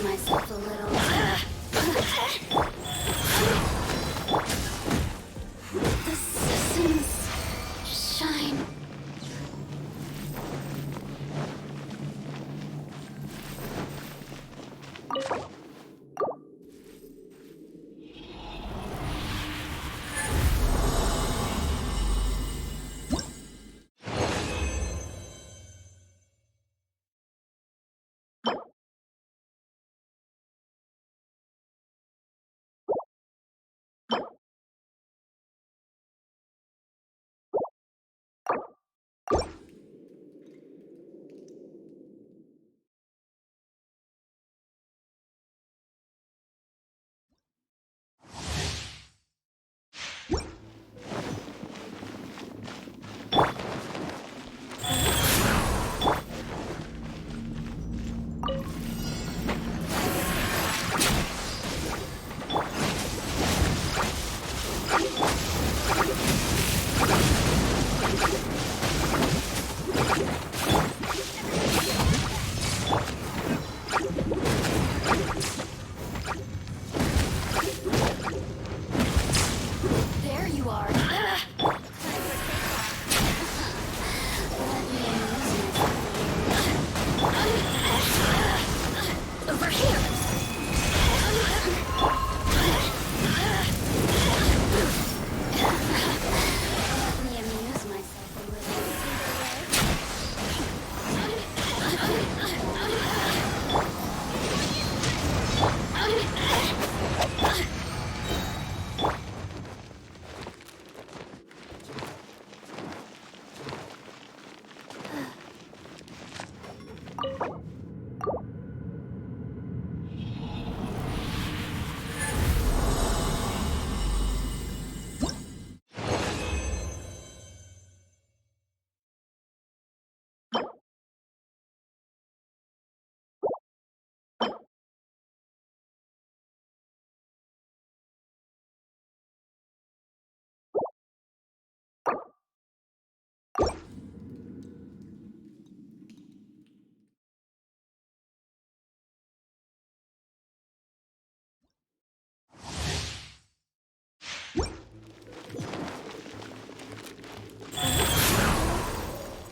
myself a little. The systems shine. There you are. Over here. Let me amuse myself a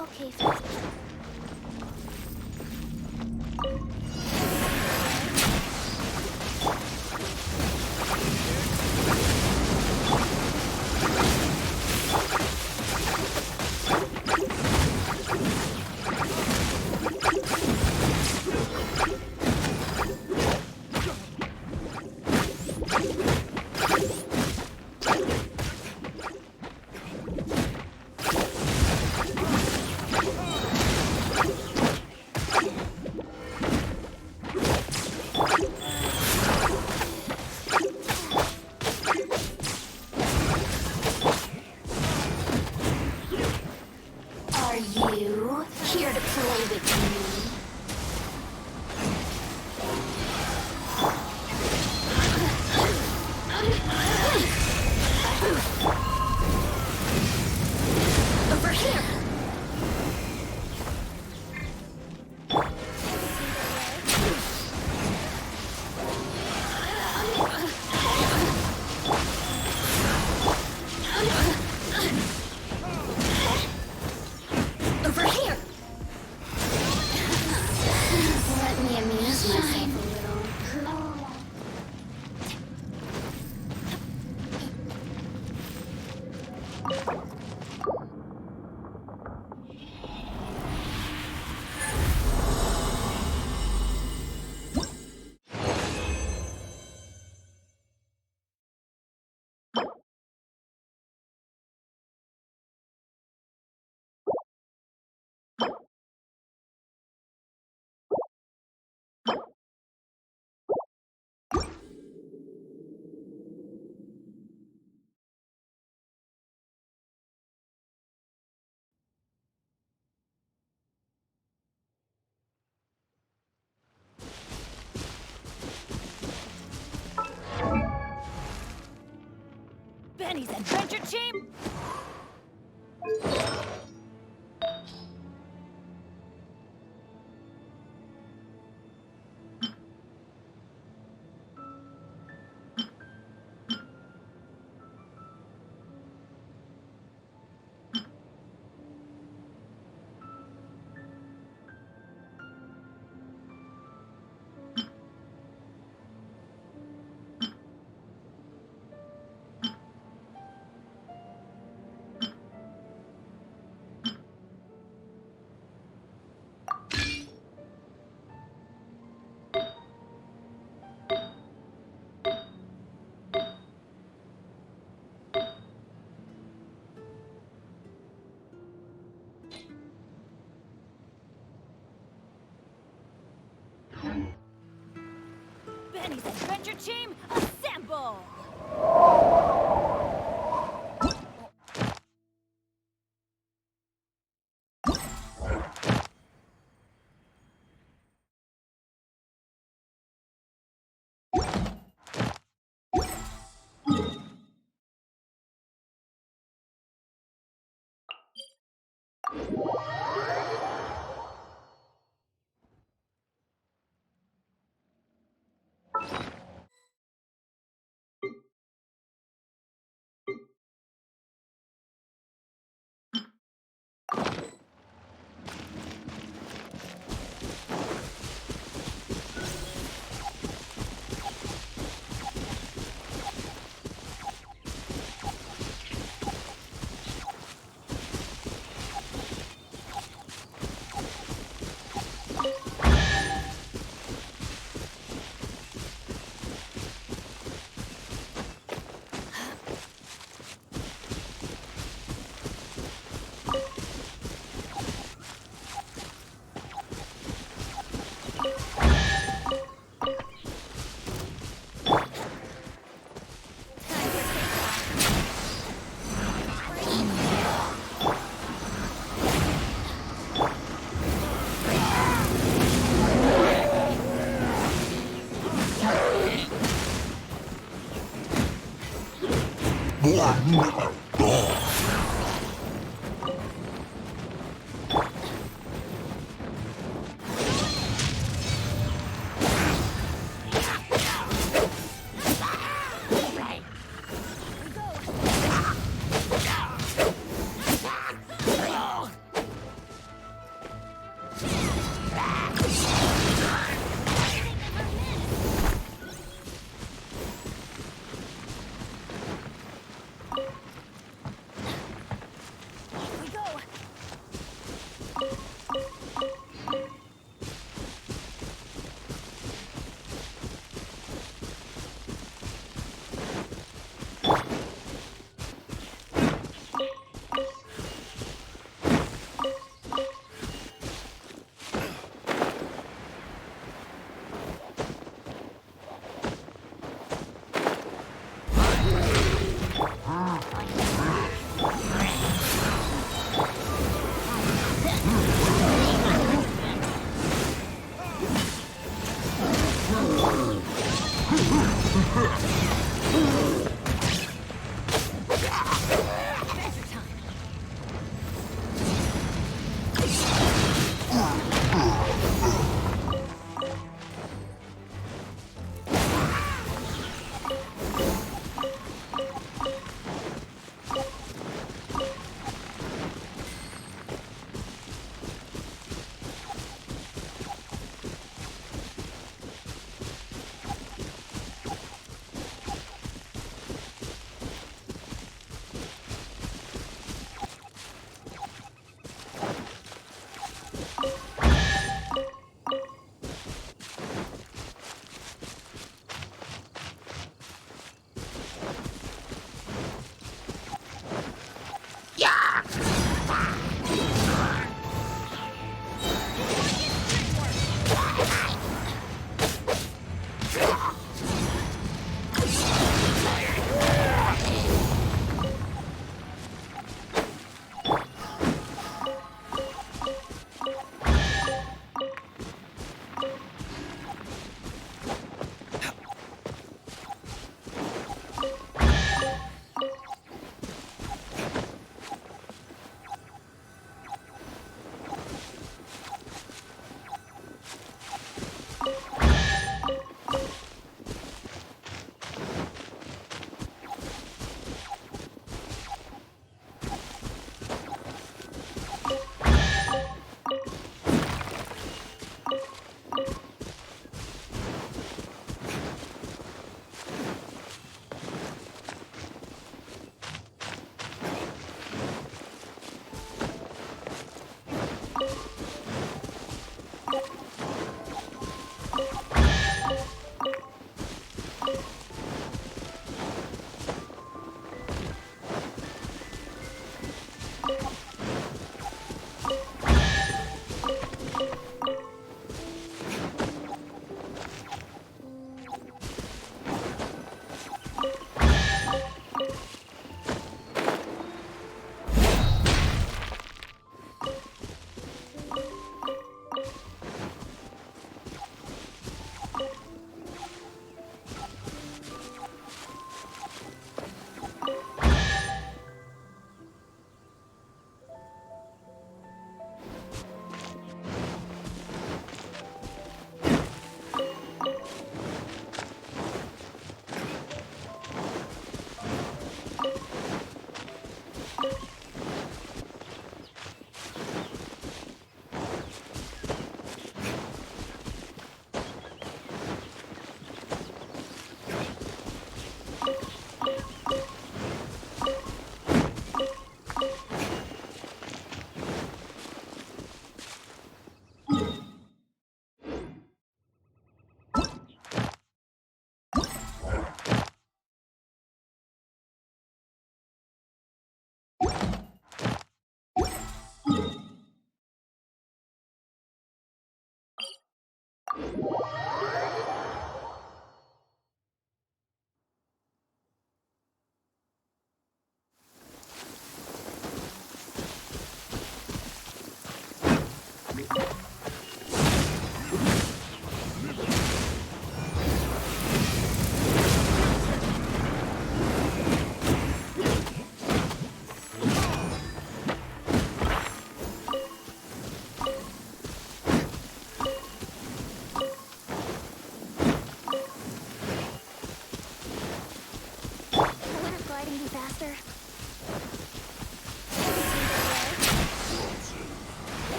okay. Are you here to play with me? Over here! Over here! Let me amuse myself a little. Benny's adventure team? Benny's adventure team, assemble!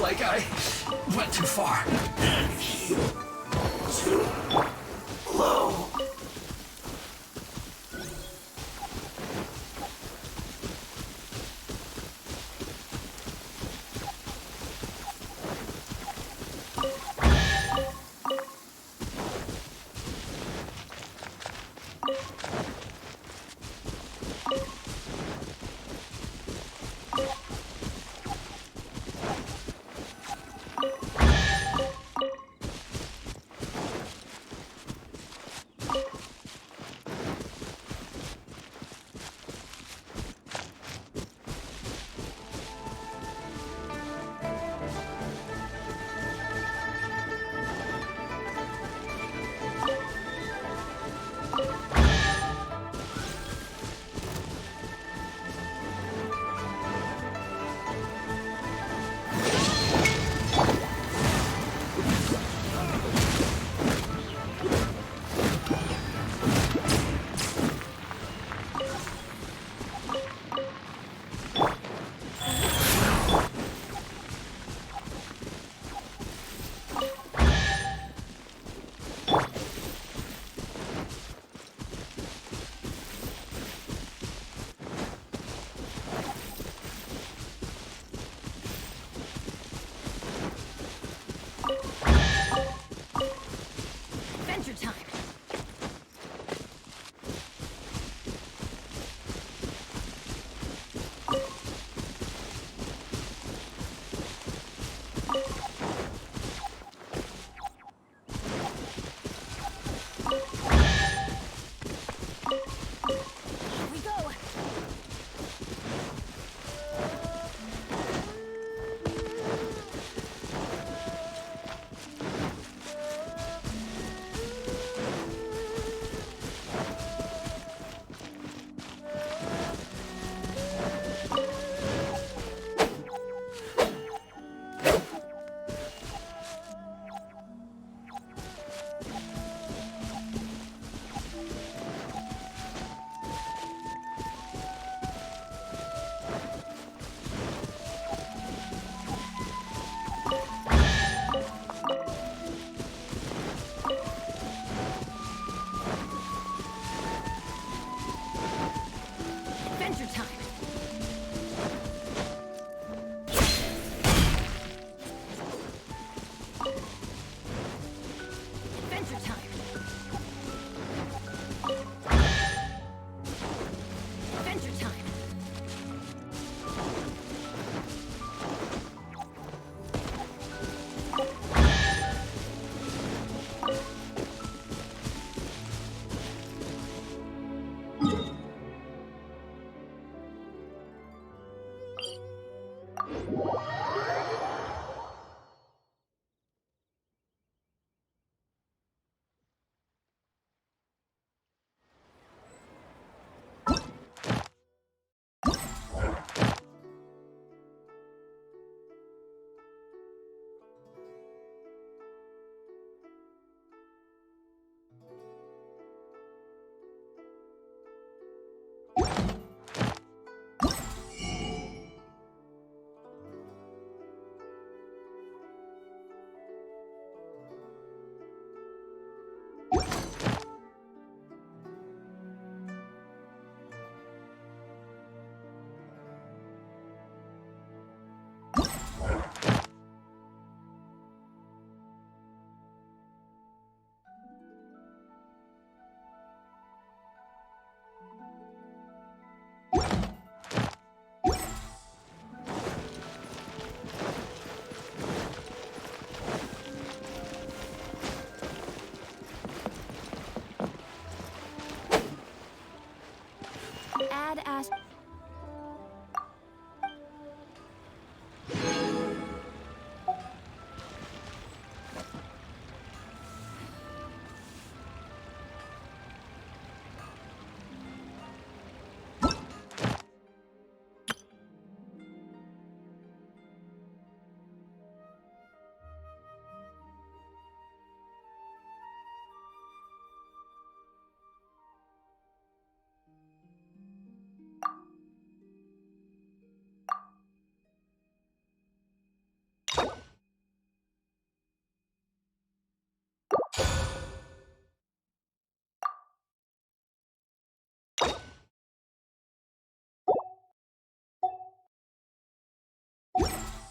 like I went too far. Too low.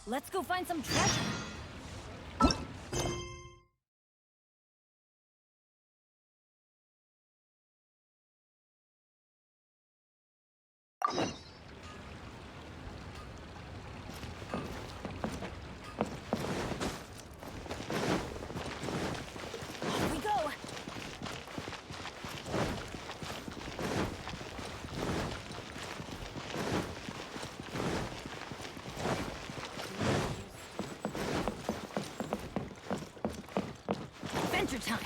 Let's go find some treasure. Off we go. Adventure time.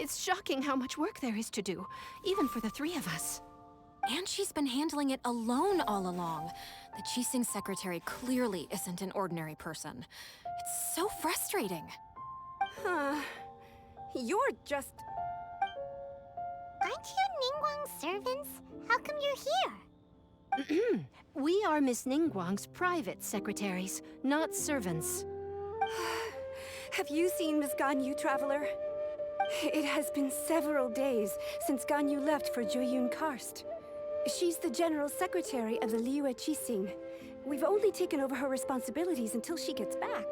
It's shocking how much work there is to do, even for the three of us. And she's been handling it alone all along. The Qixing secretary clearly isn't an ordinary person. It's so frustrating. You're just... Aren't you Ningguang's servants? How come you're here? We are Miss Ningguang's private secretaries, not servants. Have you seen Miss Ganyu, Traveler? It has been several days since Ganyu left for Jueyun Karst. She's the general secretary of the Liyue Qixing. We've only taken over her responsibilities until she gets back.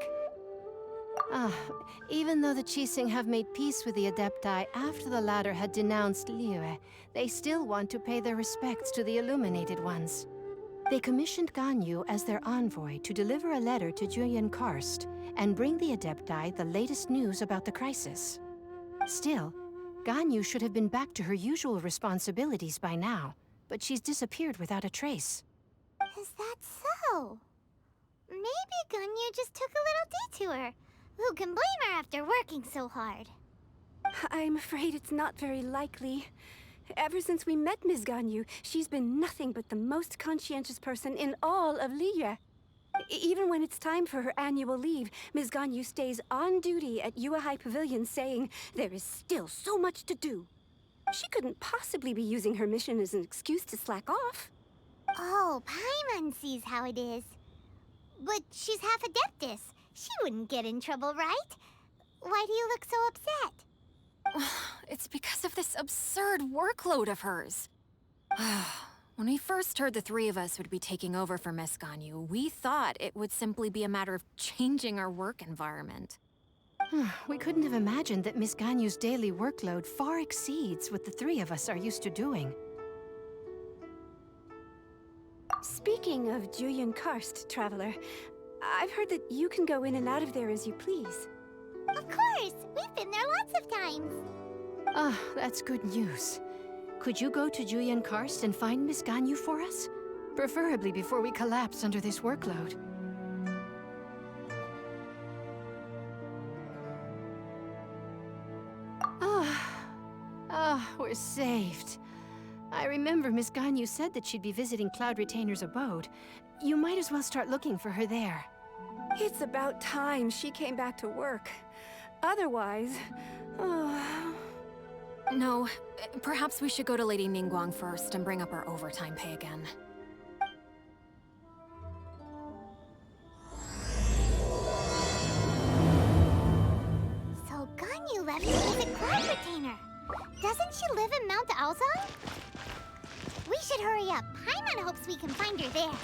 Even though the Qixing have made peace with the Adepti after the latter had denounced Liyue, they still want to pay their respects to the Illuminated Ones. They commissioned Ganyu as their envoy to deliver a letter to Jueyun Karst and bring the Adepti the latest news about the crisis. Still, Ganyu should have been back to her usual responsibilities by now, but she's disappeared without a trace. Is that so? Maybe Ganyu just took a little detour. Who can blame her after working so hard? I'm afraid it's not very likely. Ever since we met Ms. Ganyu, she's been nothing but the most conscientious person in all of Liyue. Even when it's time for her annual leave, Ms. Ganyu stays on duty at Yuehai Pavilion saying there is still so much to do. She couldn't possibly be using her mission as an excuse to slack off. Oh, Paimon sees how it is. But she's half Adeptus. She wouldn't get in trouble, right? Why do you look so upset? It's because of this absurd workload of hers. When we first heard the three of us would be taking over for Miss Ganyu, we thought it would simply be a matter of changing our work environment. We couldn't have imagined that Miss Ganyu's daily workload far exceeds what the three of us are used to doing. Speaking of Jueyun Karst, Traveler, I've heard that you can go in and out of there as you please. Of course! We've been there lots of times. That's good news. Could you go to Jueyun Karst and find Miss Ganyu for us? Preferably before we collapse under this workload. We're saved. I remember Miss Ganyu said that she'd be visiting Cloud Retainer's abode. You might as well start looking for her there. It's about time she came back to work. Otherwise... No, perhaps we should go to Lady Ningguang first and bring up our overtime pay again. So Ganyu left to visit Cloud Retainer. Doesn't she live in Mount Aozong? We should hurry up. Paimon hopes we can find her there.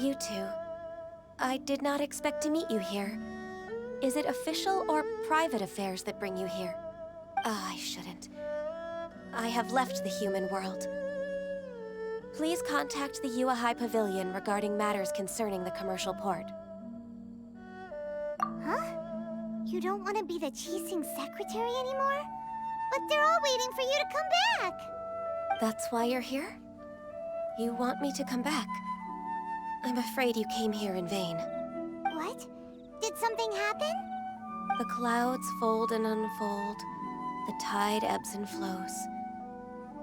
You two. I did not expect to meet you here. Is it official or private affairs that bring you here? Ah, I shouldn't. I have left the human world. Please contact the Yua High Pavilion regarding matters concerning the commercial port. Huh? You don't want to be the Qixing secretary anymore? But they're all waiting for you to come back! That's why you're here? You want me to come back? I'm afraid you came here in vain. What? Did something happen? The clouds fold and unfold. The tide ebbs and flows.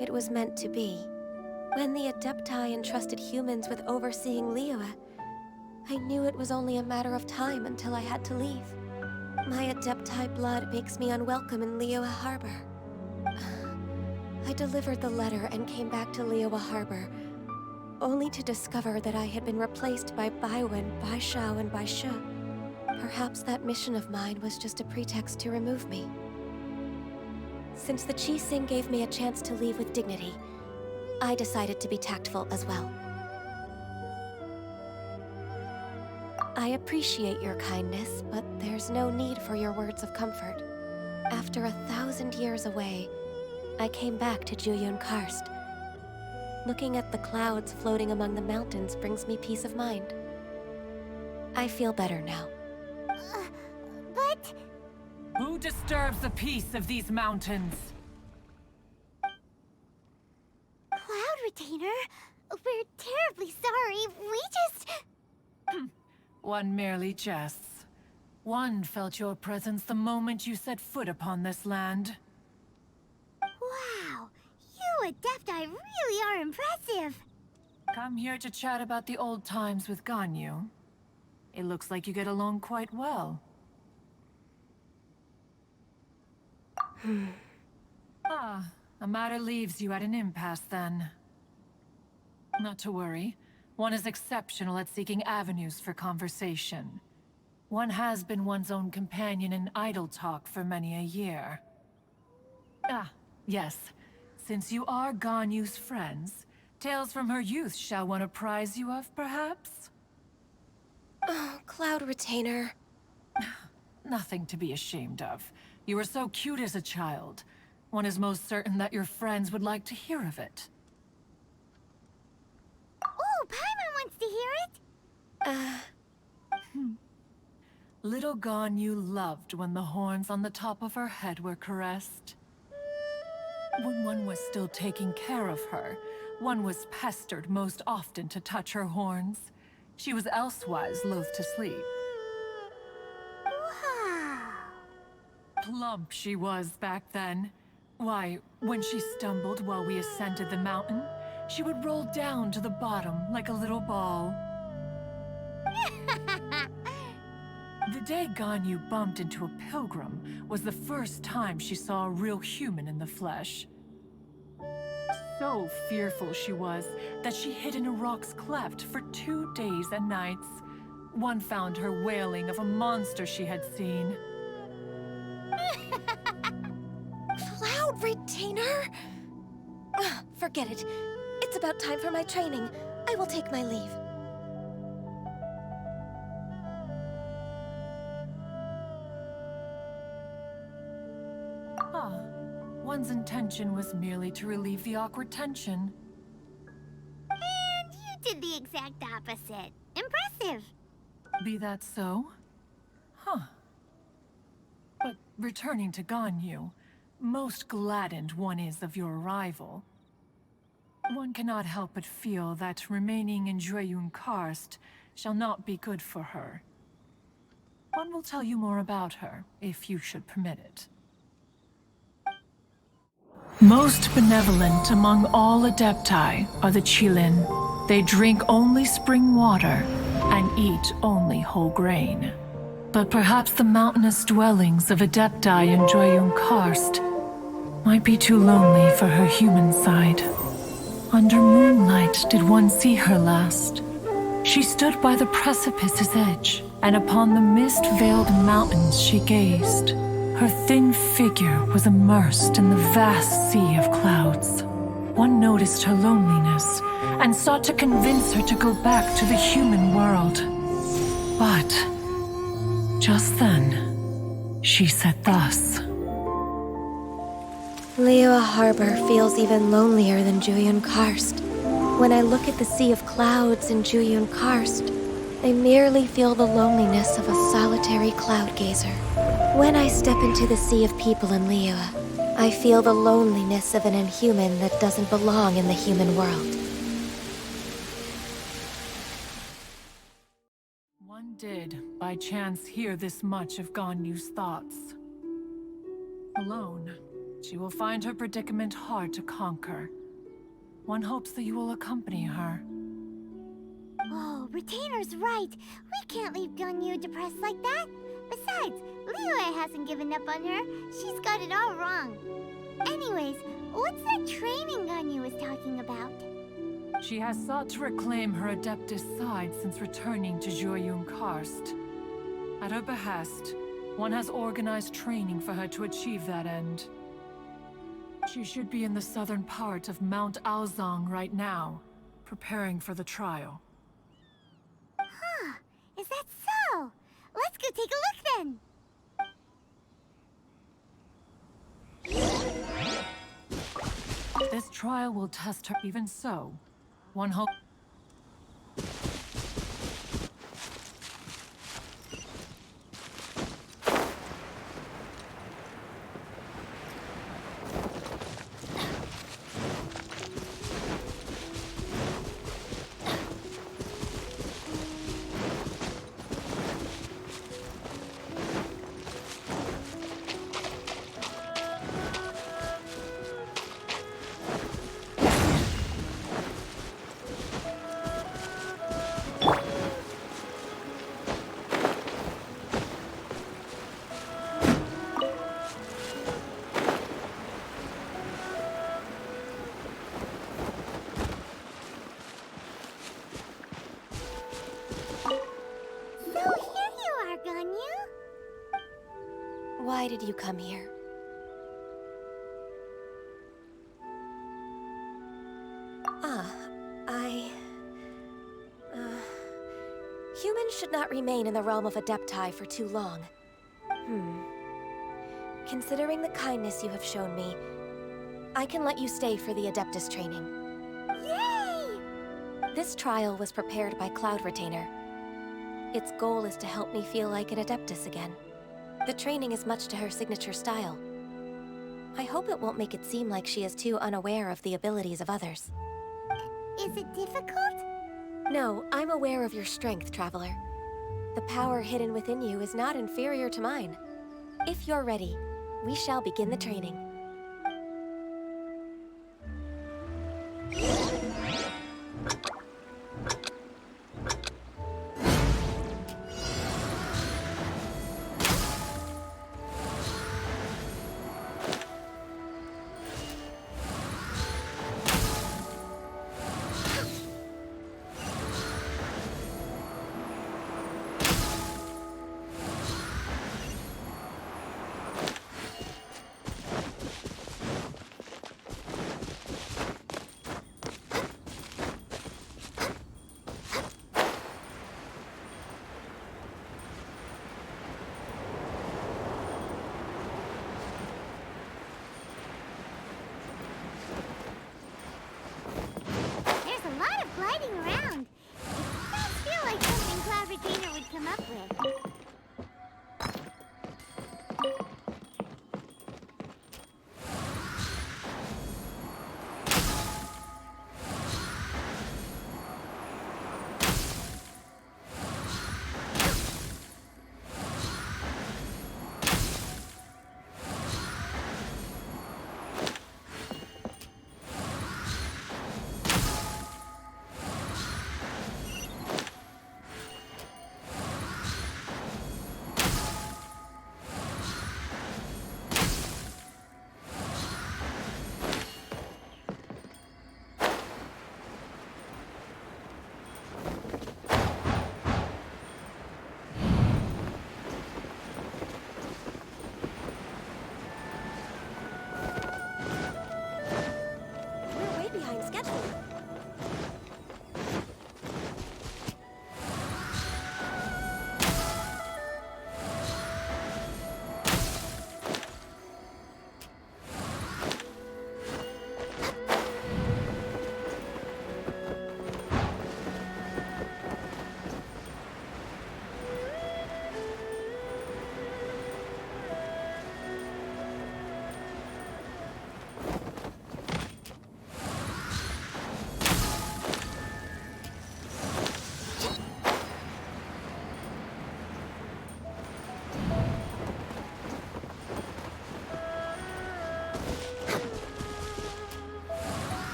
It was meant to be. When the Adepti entrusted humans with overseeing Liyue, I knew it was only a matter of time until I had to leave. My Adepti blood makes me unwelcome in Liyue Harbor. I delivered the letter and came back to Liyue Harbor, only to discover that I had been replaced by Baiwen, Baishao, and Baishu. Perhaps that mission of mine was just a pretext to remove me. Since the Qixing gave me a chance to leave with dignity, I decided to be tactful as well. I appreciate your kindness, but there's no need for your words of comfort. After 1,000 years away, I came back to Juyun Karst. Looking at the clouds floating among the mountains brings me peace of mind. I feel better now. But... Who disturbs the peace of these mountains? Cloud Retainer, we're terribly sorry. We just... One merely jests. One felt your presence the moment you set foot upon this land. Wow, you Adepti really are impressive. Come here to chat about the old times with Ganyu. It looks like you get along quite well. A matter leaves you at an impasse then. Not to worry. One is exceptional at seeking avenues for conversation. One has been one's own companion in idle talk for many a year. Ah, yes. Since you are Ganyu's friends, tales from her youth shall one apprise you of, perhaps? Oh, Cloud Retainer. Nothing to be ashamed of. You were so cute as a child. One is most certain that your friends would like to hear of it. Oh, Paimon wants to hear it. Little Ganyu loved when the horns on the top of her head were caressed. When one was still taking care of her, one was pestered most often to touch her horns. She was elsewise loath to sleep. Wow. Plump she was back then. Why, when she stumbled while we ascended the mountain, she would roll down to the bottom like a little ball. The day Ganyu bumped into a pilgrim was the first time she saw a real human in the flesh. So fearful she was that she hid in a rock's cleft for 2 days and nights. One found her wailing of a monster she had seen. Cloud Retainer? Forget it. It's about time for my training. I will take my leave. One's intention was merely to relieve the awkward tension. And you did the exact opposite. Impressive. Be that so? Huh. But returning to Ganyu, most gladdened one is of your arrival. One cannot help but feel that remaining in Juyun Karst shall not be good for her. One will tell you more about her, if you should permit it. Most benevolent among all Adepti are the Qilin. They drink only spring water and eat only whole grain. But perhaps the mountainous dwellings of Adepti in Juyun Karst might be too lonely for her human side. Under moonlight did one see her last. She stood by the precipice's edge, and upon the mist-veiled mountains she gazed. Her thin figure was immersed in the vast sea of clouds. One noticed her loneliness, and and sought to convince her to go back to the human world. But just then, she said thus. Liyue Harbor feels even lonelier than Jueyun Karst. When I look at the sea of clouds in Jueyun Karst, I merely feel the loneliness of a solitary cloud gazer. When I step into the sea of people in Liyue, I feel the loneliness of an inhuman that doesn't belong in the human world. One did, by chance, hear this much of Ganyu's thoughts. Alone, she will find her predicament hard to conquer. One hopes that you will accompany her. Oh, Retainer's right. We can't leave Ganyu depressed like that. Besides, Liyue hasn't given up on her. She's got it all wrong. Anyways, what's that training Ganyu was talking about? She has sought to reclaim her Adeptus side since returning to Jueyun Karst. At her behest, one has organized training for her to achieve that end. She should be in the southern part of Mount Aozang right now, preparing for the trial. Huh, is that so? Let's go take a look then. This trial will test her. Even so, one hopes. Why did you come here? Humans should not remain in the realm of Adepti for too long. Considering the kindness you have shown me, I can let you stay for the Adeptus training. Yay! This trial was prepared by Cloud Retainer. Its goal is to help me feel like an Adeptus again. The training is much to her signature style. I hope it won't make it seem like she is too unaware of the abilities of others. Is it difficult? No, I'm aware of your strength, Traveler. The power hidden within you is not inferior to mine. If you're ready, we shall begin the training.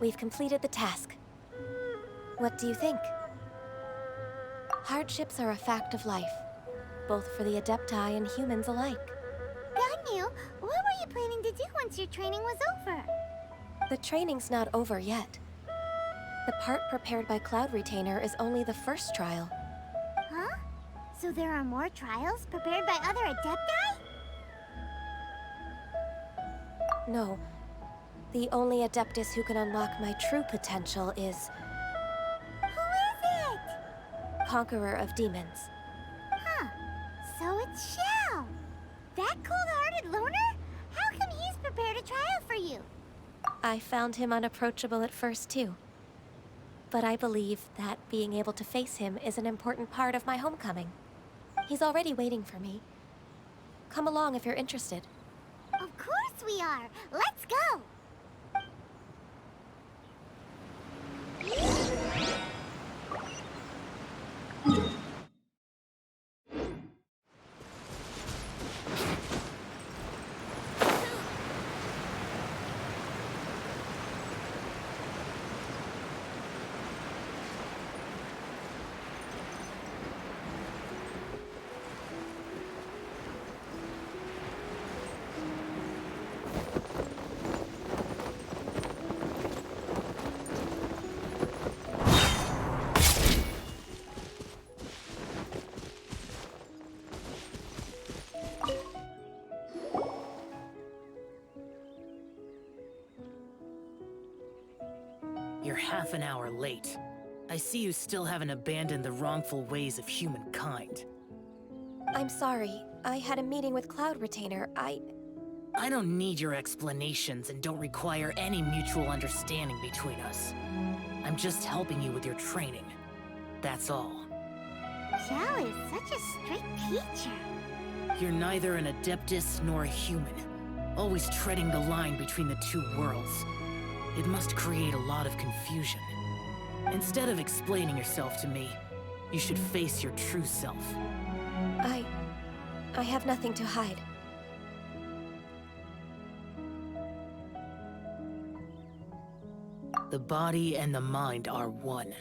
We've completed the task. What do you think? Hardships are a fact of life, both for the Adepti and humans alike. Ganyu, what were you planning to do once your training was over? The training's not over yet. The part prepared by Cloud Retainer is only the first trial. Huh? So there are more trials prepared by other Adepti? No. The only Adeptus who can unlock my true potential is Who is it? Conqueror of Demons. Huh. So it's Xiao. That cold-hearted loner? How come he's prepared a trial for you? I found him unapproachable at first, too. But I believe that being able to face him is an important part of my homecoming. He's already waiting for me. Come along if you're interested. Of course we are. Let's go. You're half an hour late. I see you still haven't abandoned the wrongful ways of humankind. I'm sorry. I had a meeting with Cloud Retainer. I don't need your explanations and don't require any mutual understanding between us. I'm just helping you with your training. That's all. Xiao is such a strict teacher. You're neither an Adeptus nor a human, always treading the line between the two worlds. It must create a lot of confusion. Instead of explaining yourself to me, you should face your true self. I have nothing to hide. The body and the mind are one.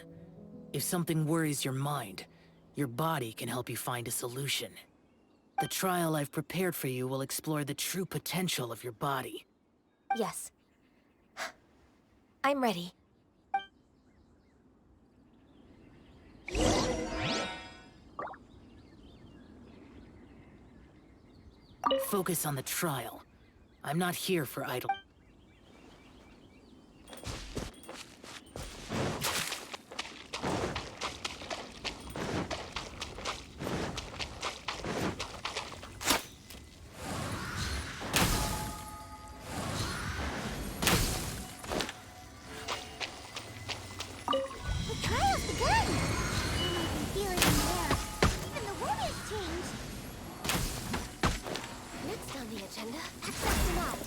If something worries your mind, your body can help you find a solution. The trial I've prepared for you will explore the true potential of your body. Yes. I'm ready. Focus on the trial. I'm not here for idle. The trial's begun! I can feel it in the air. Even the wind has changed. Next on the agenda, access denied.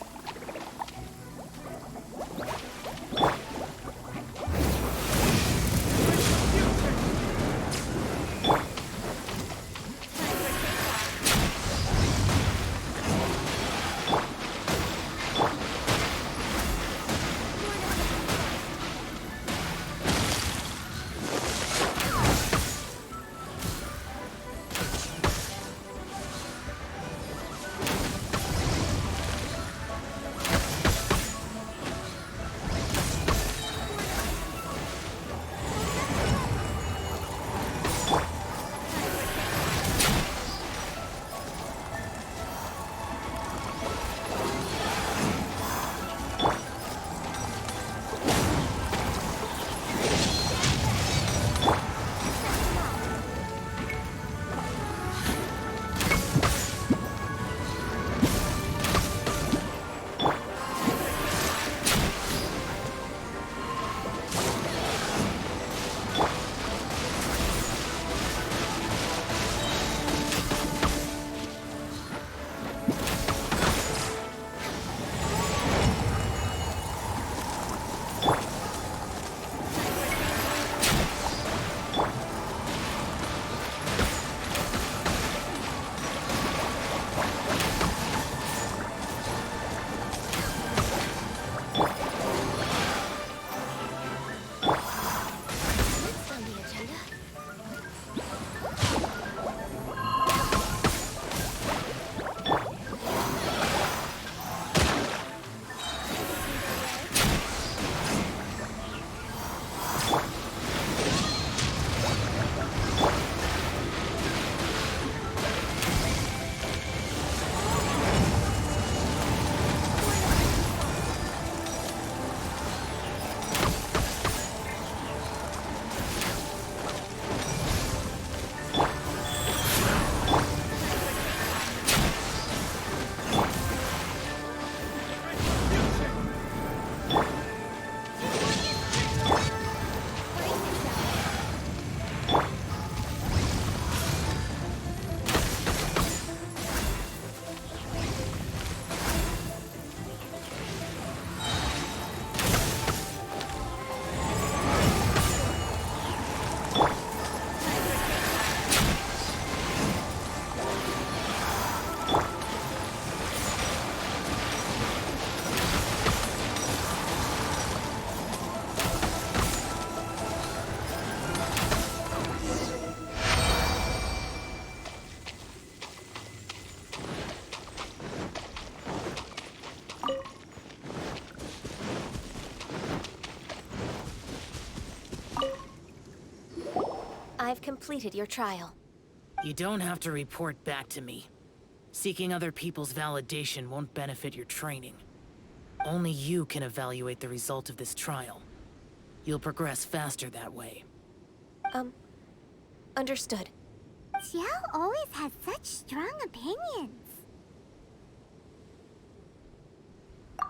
completed your trial. You don't have to report back to me. Seeking other people's validation won't benefit your training. Only you can evaluate the result of this trial. You'll progress faster that way. Understood. Xiao always has such strong opinions.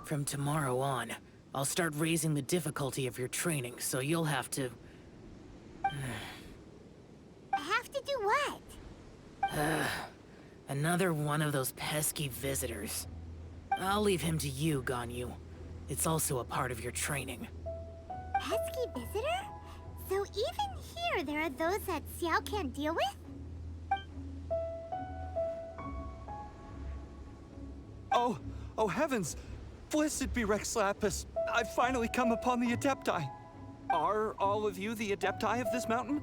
From tomorrow on, I'll start raising the difficulty of your training, so you'll have to... Have to do what? Another one of those pesky visitors. I'll leave him to you, Ganyu. It's also a part of your training. Pesky visitor? So even here there are those that Xiao can't deal with? Oh heavens! Blessed be Rex Lapis. I've finally come upon the Adepti. Are all of you the Adepti of this mountain?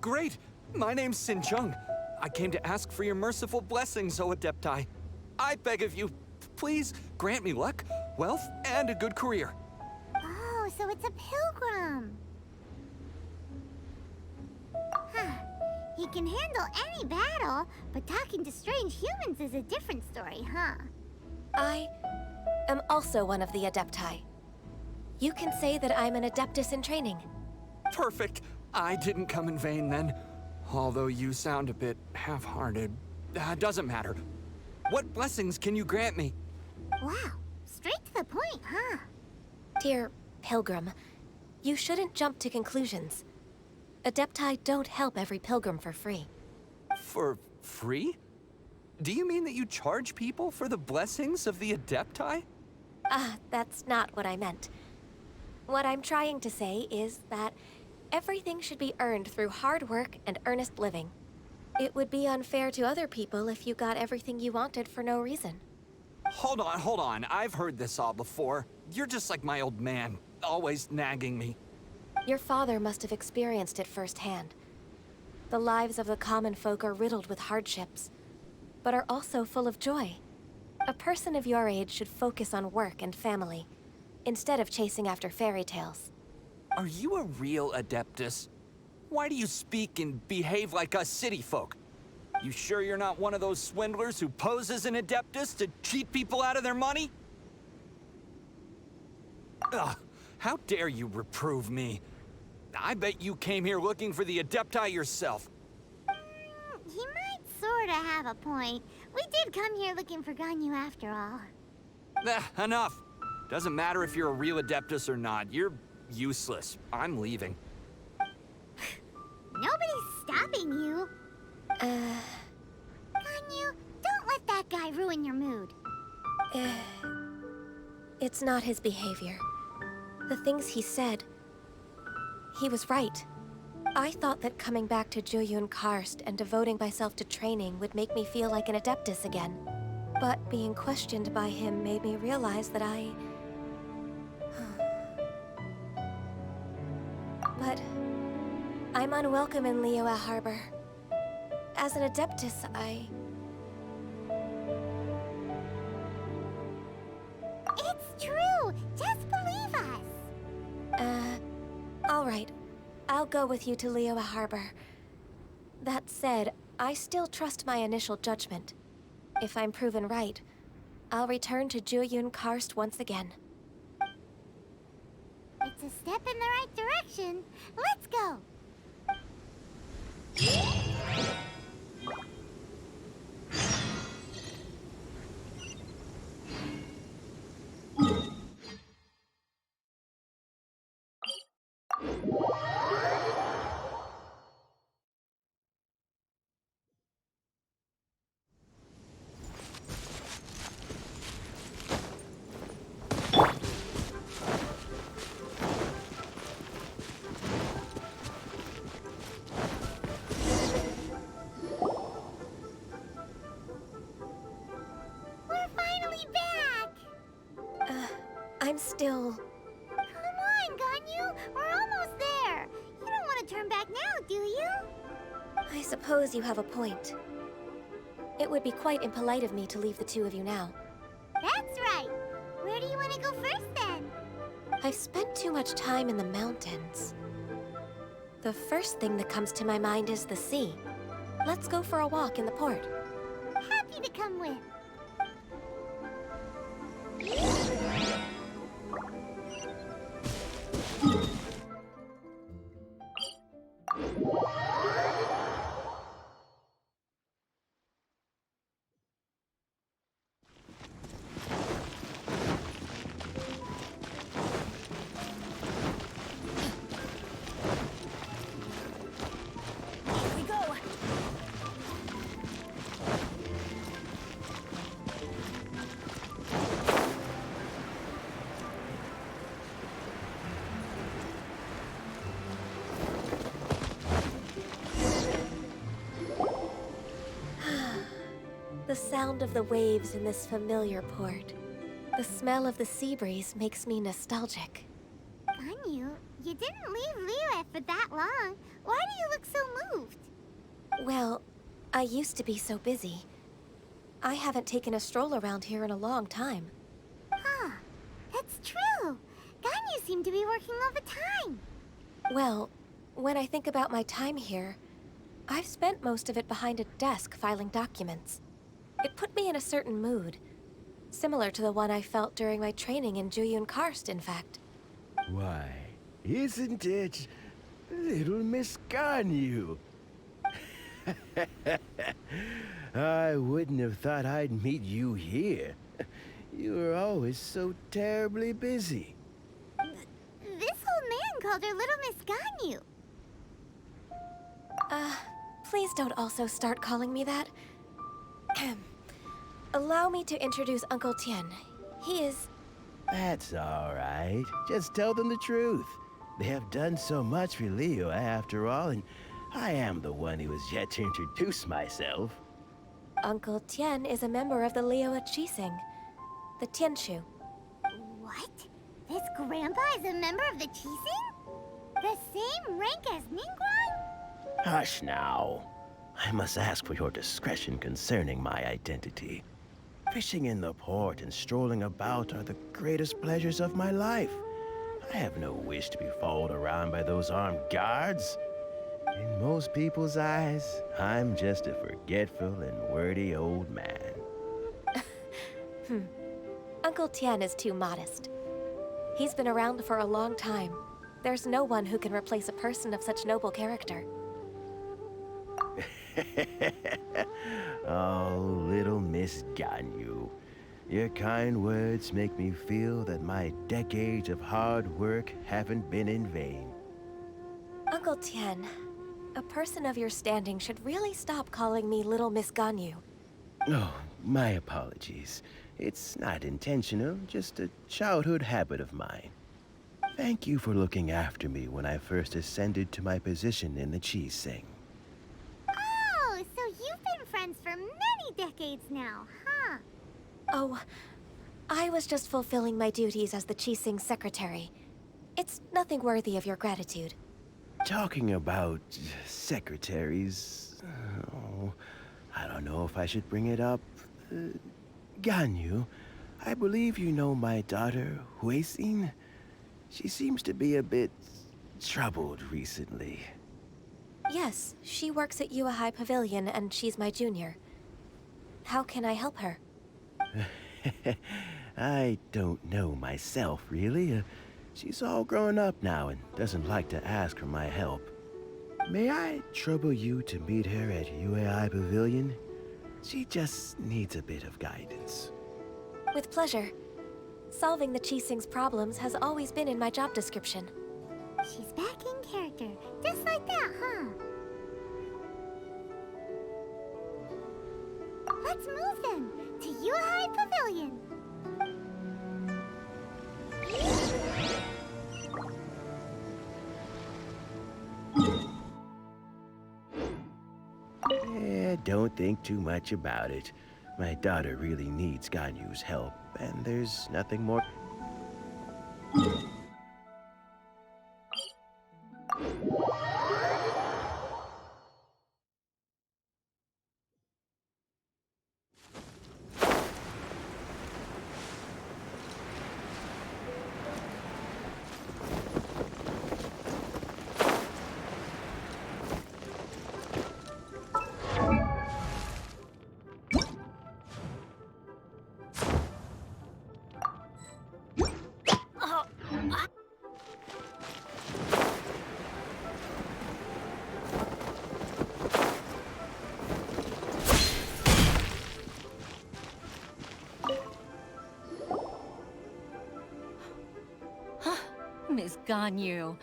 Great! My name's Sin Chung. I came to ask for your merciful blessings, O Adepti. I beg of you, please grant me luck, wealth, and a good career. Oh, so it's a pilgrim. Huh. He can handle any battle, but talking to strange humans is a different story, huh? I am also one of the Adepti. You can say that I'm an Adeptus in training. Perfect. I didn't come in vain then. Although you sound a bit half-hearted. Doesn't matter. What blessings can you grant me? Wow, straight to the point, huh? Dear Pilgrim, you shouldn't jump to conclusions. Adepti don't help every pilgrim for free. For free? Do you mean that you charge people for the blessings of the Adepti? That's not what I meant. What I'm trying to say is that everything should be earned through hard work and earnest living. It would be unfair to other people if you got everything you wanted for no reason. Hold on. I've heard this all before. You're just like my old man, always nagging me. Your father must have experienced it firsthand. The lives of the common folk are riddled with hardships, but are also full of joy. A person of your age should focus on work and family, instead of chasing after fairy tales. Are you a real Adeptus? Why do you speak and behave like us city folk? You sure you're not one of those swindlers who poses an Adeptus to cheat people out of their money? Ugh, how dare you reprove me? I bet you came here looking for the Adepti yourself. He might sorta have a point. We did come here looking for Ganyu after all. Enough. Doesn't matter if you're a real Adeptus or not. You're useless. I'm leaving. Nobody's stopping you. Ganyu, don't let that guy ruin your mood. It's not his behavior. The things he said, he was right. I thought that coming back to Jueyun Karst and devoting myself to training would make me feel like an Adeptus again. But being questioned by him made me realize that But I'm unwelcome in Liyue Harbor. As an Adeptus, It's true! Just believe us! All right. I'll go with you to Liyue Harbor. That said, I still trust my initial judgment. If I'm proven right, I'll return to Jueyun Karst once again. It's a step in the right direction. Let's go! I'm still... Come on, Ganyu! We're almost there! You don't want to turn back now, do you? I suppose you have a point. It would be quite impolite of me to leave the two of you now. That's right! Where do you want to go first, then? I've spent too much time in the mountains. The first thing that comes to my mind is the sea. Let's go for a walk in the port. Happy to come with. Here we go. The sound of the waves in this familiar port. The smell of the sea breeze makes me nostalgic. Ganyu, you didn't leave Liyue for that long. Why do you look so moved? Well, I used to be so busy. I haven't taken a stroll around here in a long time. Huh. That's true. Ganyu seemed to be working all the time. Well, when I think about my time here, I've spent most of it behind a desk filing documents. It put me in a certain mood, similar to the one I felt during my training in Juyun Karst, in fact. Why, isn't it little Miss Ganyu? I wouldn't have thought I'd meet you here. You were always so terribly busy. This old man called her Little Miss Ganyu. Please don't also start calling me that. Allow me to introduce Uncle Tian. He is... That's all right. Just tell them the truth. They have done so much for Liyue after all, and I am the one who has yet to introduce myself. Uncle Tian is a member of the Liyue Qixing, the Tianshu. What? This grandpa is a member of the Qixing? The same rank as Ningguang? Hush now. I must ask for your discretion concerning my identity. Fishing in the port and strolling about are the greatest pleasures of my life. I have no wish to be followed around by those armed guards. In most people's eyes, I'm just a forgetful and wordy old man. Uncle Tian is too modest. He's been around for a long time. There's no one who can replace a person of such noble character. Oh, little Miss Ganyu. Your kind words make me feel that my decades of hard work haven't been in vain. Uncle Tian, a person of your standing should really stop calling me Little Miss Ganyu. Oh, my apologies. It's not intentional, just a childhood habit of mine. Thank you for looking after me when I first ascended to my position in the Qixing. Oh, so you've been friends for many decades now, huh? Oh, I was just fulfilling my duties as the Qixing secretary. It's nothing worthy of your gratitude. Talking about secretaries... Oh, I don't know if I should bring it up. Ganyu, I believe you know my daughter, Huixin. She seems to be a bit troubled recently. Yes, she works at Yua High Pavilion and she's my junior. How can I help her? I don't know myself, really. She's all grown up now and doesn't like to ask for my help. May I trouble you to meet her at UAI Pavilion? She just needs a bit of guidance. With pleasure. Solving the Qixing's problems has always been in my job description. She's back in character, just like that, huh? Let's move then, to Yuhai Pavilion. Don't think too much about it. My daughter really needs Ganyu's help, and there's nothing more... Miss Ganyu.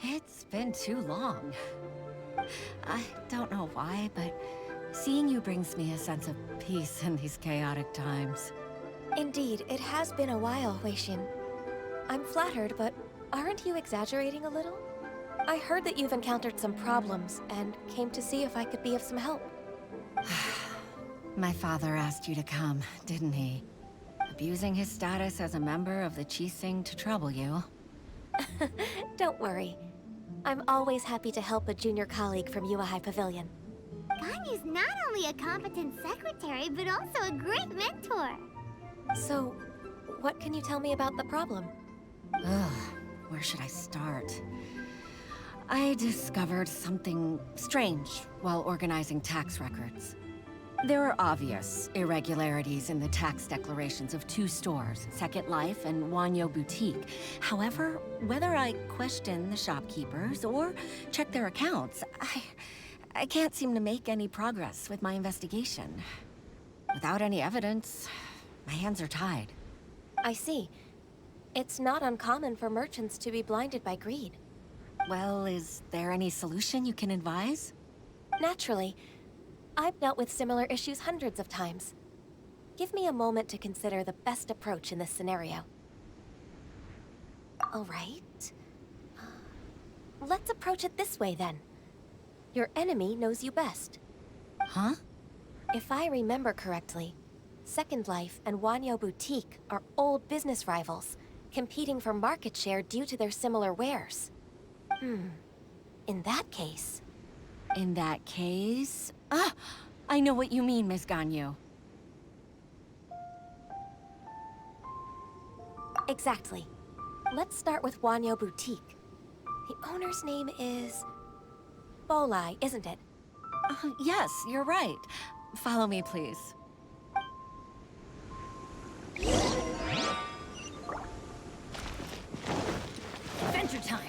It's been too long. I don't know why, but seeing you brings me a sense of peace in these chaotic times. Indeed, it has been a while, Weishin. I'm flattered, but aren't you exaggerating a little? I heard that you've encountered some problems, and came to see if I could be of some help. My father asked you to come, didn't he? Abusing his status as a member of the Qixing to trouble you. Don't worry. I'm always happy to help a junior colleague from Yuehai Pavilion. Ganyu's not only a competent secretary, but also a great mentor. So, what can you tell me about the problem? Ugh, where should I start? I discovered something strange while organizing tax records. There are obvious irregularities in the tax declarations of two stores, Second Life and Wanyo Boutique. However, whether I question the shopkeepers or check their accounts, I can't seem to make any progress with my investigation. Without any evidence, my hands are tied. I see. It's not uncommon for merchants to be blinded by greed. Well, is there any solution you can advise? Naturally. I've dealt with similar issues hundreds of times. Give me a moment to consider the best approach in this scenario. All right. Let's approach it this way, then. Your enemy knows you best. Huh? If I remember correctly, Second Life and Wanyo Boutique are old business rivals, competing for market share due to their similar wares. In that case... In that case... Ah! I know what you mean, Miss Ganyu. Exactly. Let's start with Wanyo Boutique. The owner's name is... Bolai, isn't it? Yes, you're right. Follow me, please. Adventure time!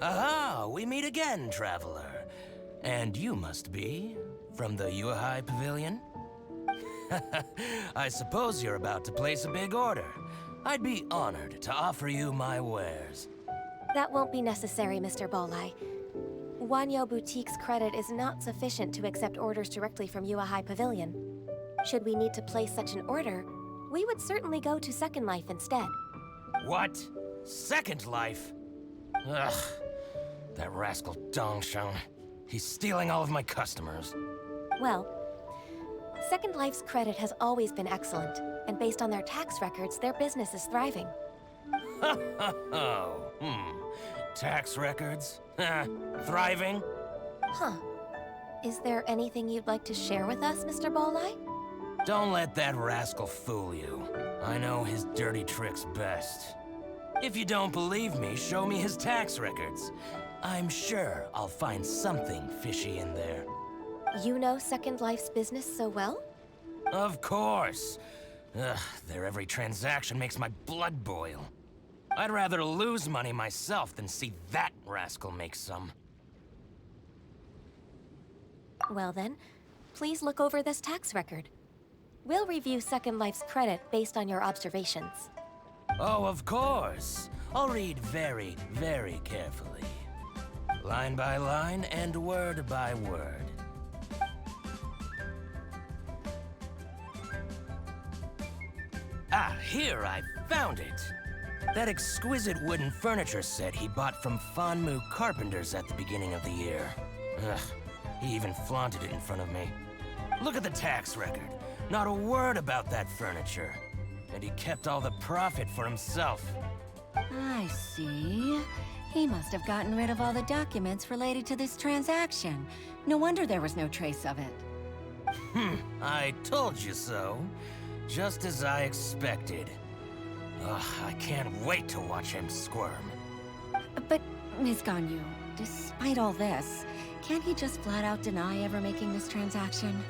Aha! We meet again, traveler. And you must be from the Yuehai Pavilion? I suppose you're about to place a big order. I'd be honored to offer you my wares. That won't be necessary, Mr. Bolai. Wanyo Boutique's credit is not sufficient to accept orders directly from Yuehai Pavilion. Should we need to place such an order, we would certainly go to Second Life instead. What? Second Life? Ugh. That rascal Dongsheng. He's stealing all of my customers. Well, Second Life's credit has always been excellent, and based on their tax records, their business is thriving. Tax records? Thriving? Huh. Is there anything you'd like to share with us, Mr. Bolai? Don't let that rascal fool you. I know his dirty tricks best. If you don't believe me, show me his tax records. I'm sure I'll find something fishy in there. You know Second Life's business so well? Of course. Ugh, their every transaction makes my blood boil. I'd rather lose money myself than see that rascal make some. Well then, please look over this tax record. We'll review Second Life's credit based on your observations. Oh, of course. I'll read very, very carefully. Line by line and word by word. Ah, here, I found it. That exquisite wooden furniture set he bought from Fanmu Carpenters at the beginning of the year. Ugh, he even flaunted it in front of me. Look at the tax record. Not a word about that furniture. And he kept all the profit for himself. I see. He must have gotten rid of all the documents related to this transaction. No wonder there was no trace of it. I told you so. Just as I expected. Ugh, I can't wait to watch him squirm. But, Ms. Ganyu, despite all this, can't he just flat out deny ever making this transaction?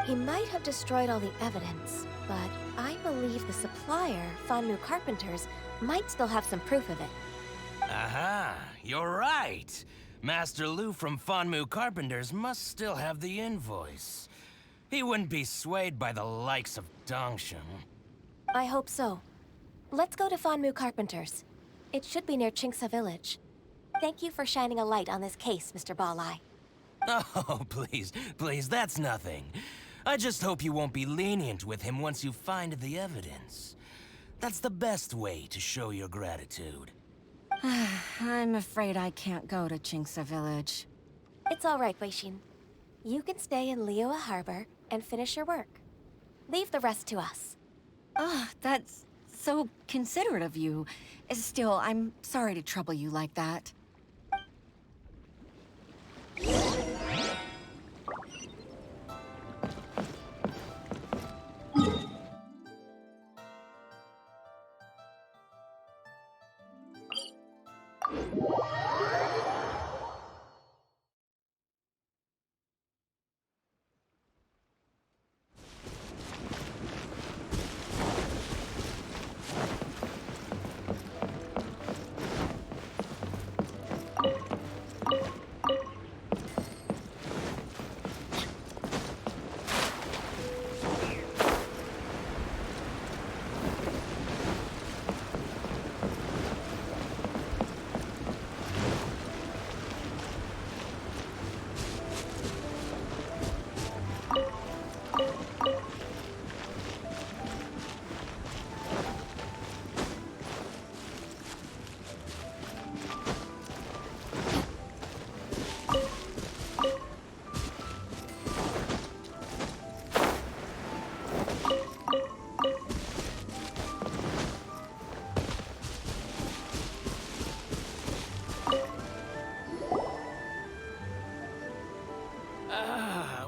He might have destroyed all the evidence, but I believe the supplier, Fanmu Carpenters, might still have some proof of it. Aha, you're right. Master Lu from Fanmu Carpenters must still have the invoice. He wouldn't be swayed by the likes of Dongsheng. I hope so. Let's go to Fanmu Carpenters. It should be near Chingsa Village. Thank you for shining a light on this case, Mr. Balai. Oh, please, that's nothing. I just hope you won't be lenient with him once you find the evidence. That's the best way to show your gratitude. I'm afraid I can't go to Chingsa Village. It's all right, Weishin. You can stay in Liyue Harbor and finish your work. Leave the rest to us. That's so considerate of you. Still, I'm sorry to trouble you like that.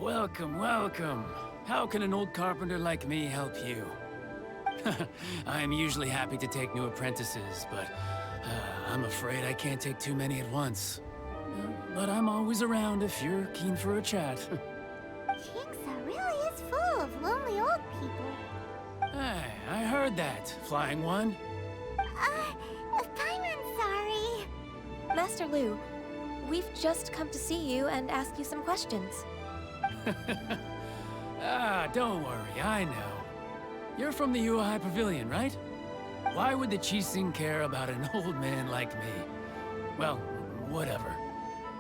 Welcome, welcome. How can an old carpenter like me help you? I am usually happy to take new apprentices, but I'm afraid I can't take too many at once. But I'm always around if you're keen for a chat. Chingsa really is full of lonely old people. Hey, I heard that, Flying One. Paimon's sorry. Master Lu, we've just come to see you and ask you some questions. Don't worry, I know. You're from the Yuehai Pavilion, right? Why would the Qixing care about an old man like me? Well, whatever.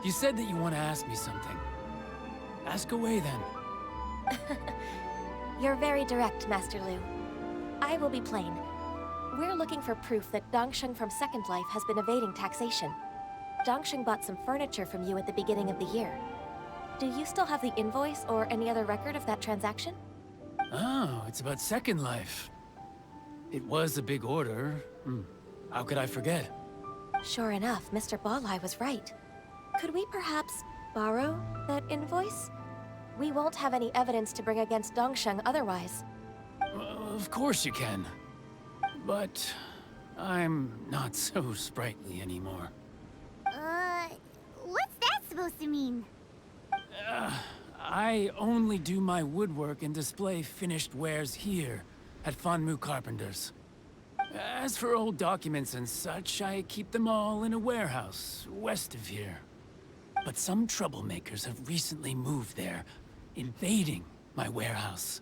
You said that you want to ask me something. Ask away, then. You're very direct, Master Lu. I will be plain. We're looking for proof that Dongsheng from Second Life has been evading taxation. Dongsheng bought some furniture from you at the beginning of the year. Do you still have the invoice or any other record of that transaction? Oh, it's about Second Life. It was a big order. How could I forget? Sure enough, Mr. Balai was right. Could we perhaps borrow that invoice? We won't have any evidence to bring against Dongsheng otherwise. Of course you can. But I'm not so sprightly anymore. What's that supposed to mean? I only do my woodwork and display finished wares here at Fanmu Carpenters. As for old documents and such, I keep them all in a warehouse west of here. But some troublemakers have recently moved there, invading my warehouse.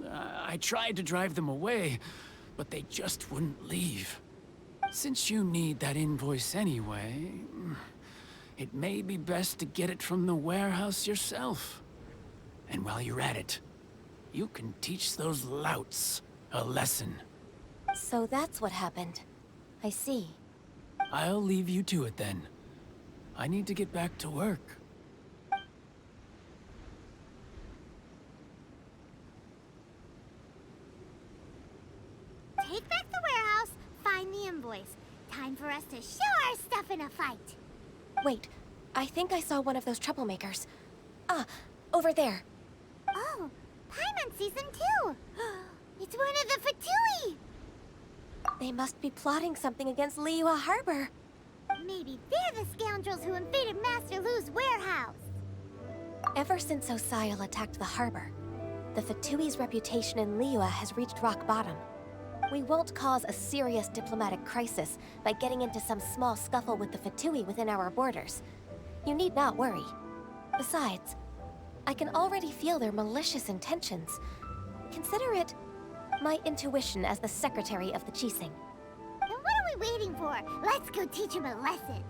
I tried to drive them away, but they just wouldn't leave. Since you need that invoice anyway, it may be best to get it from the warehouse yourself. And while you're at it, you can teach those louts a lesson. So that's what happened. I see. I'll leave you to it then. I need to get back to work. Take back the warehouse, find the invoice. Time for us to show our stuff in a fight. Wait, I think I saw one of those troublemakers. Over there. Oh, Paimon sees them too. It's one of the Fatui. They must be plotting something against Liyue Harbor. Maybe they're the scoundrels who invaded Master Lu's warehouse. Ever since Osial attacked the harbor, the Fatui's reputation in Liyue has reached rock bottom. We won't cause a serious diplomatic crisis by getting into some small scuffle with the Fatui within our borders. You need not worry. Besides, I can already feel their malicious intentions. Consider it my intuition as the secretary of the Qixing. Then what are we waiting for? Let's go teach him a lesson.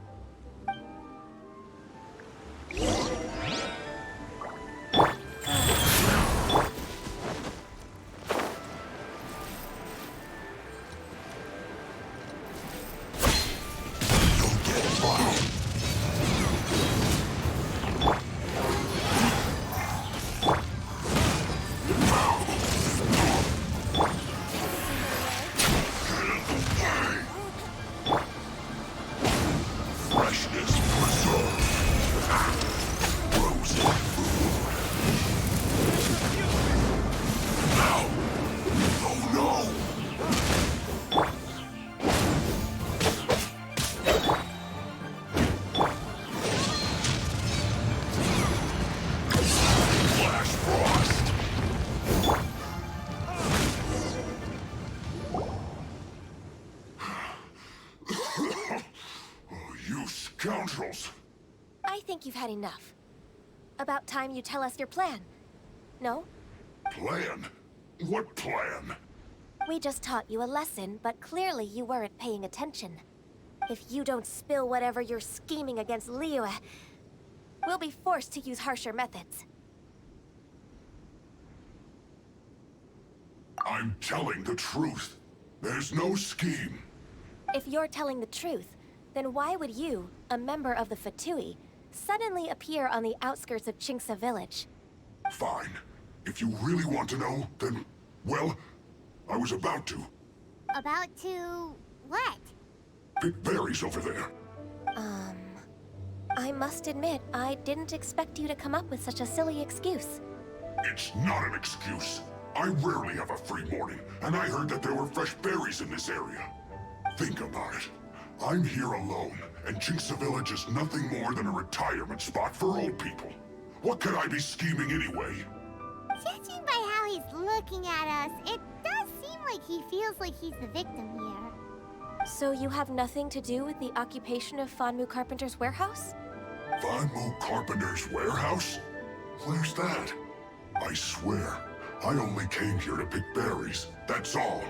I think you've had enough. About time you tell us your plan. No? Plan? What plan? We just taught you a lesson, but clearly you weren't paying attention. If you don't spill whatever you're scheming against Liyue, we'll be forced to use harsher methods. I'm telling the truth. There's no scheme. If you're telling the truth, then why would you, a member of the Fatui, suddenly appear on the outskirts of Qingce village? Fine. If you really want to know, then, well, I was about to. About to... what? Pick berries over there. I must admit, I didn't expect you to come up with such a silly excuse. It's not an excuse. I rarely have a free morning, and I heard that there were fresh berries in this area. Think about it. I'm here alone, and Qingce village is nothing more than a retirement spot for old people. What could I be scheming anyway? Judging by how he's looking at us, it does seem like he feels like he's the victim here. So you have nothing to do with the occupation of Fanmu Carpenter's warehouse? Fanmu Carpenter's warehouse? Where's that? I swear, I only came here to pick berries, that's all.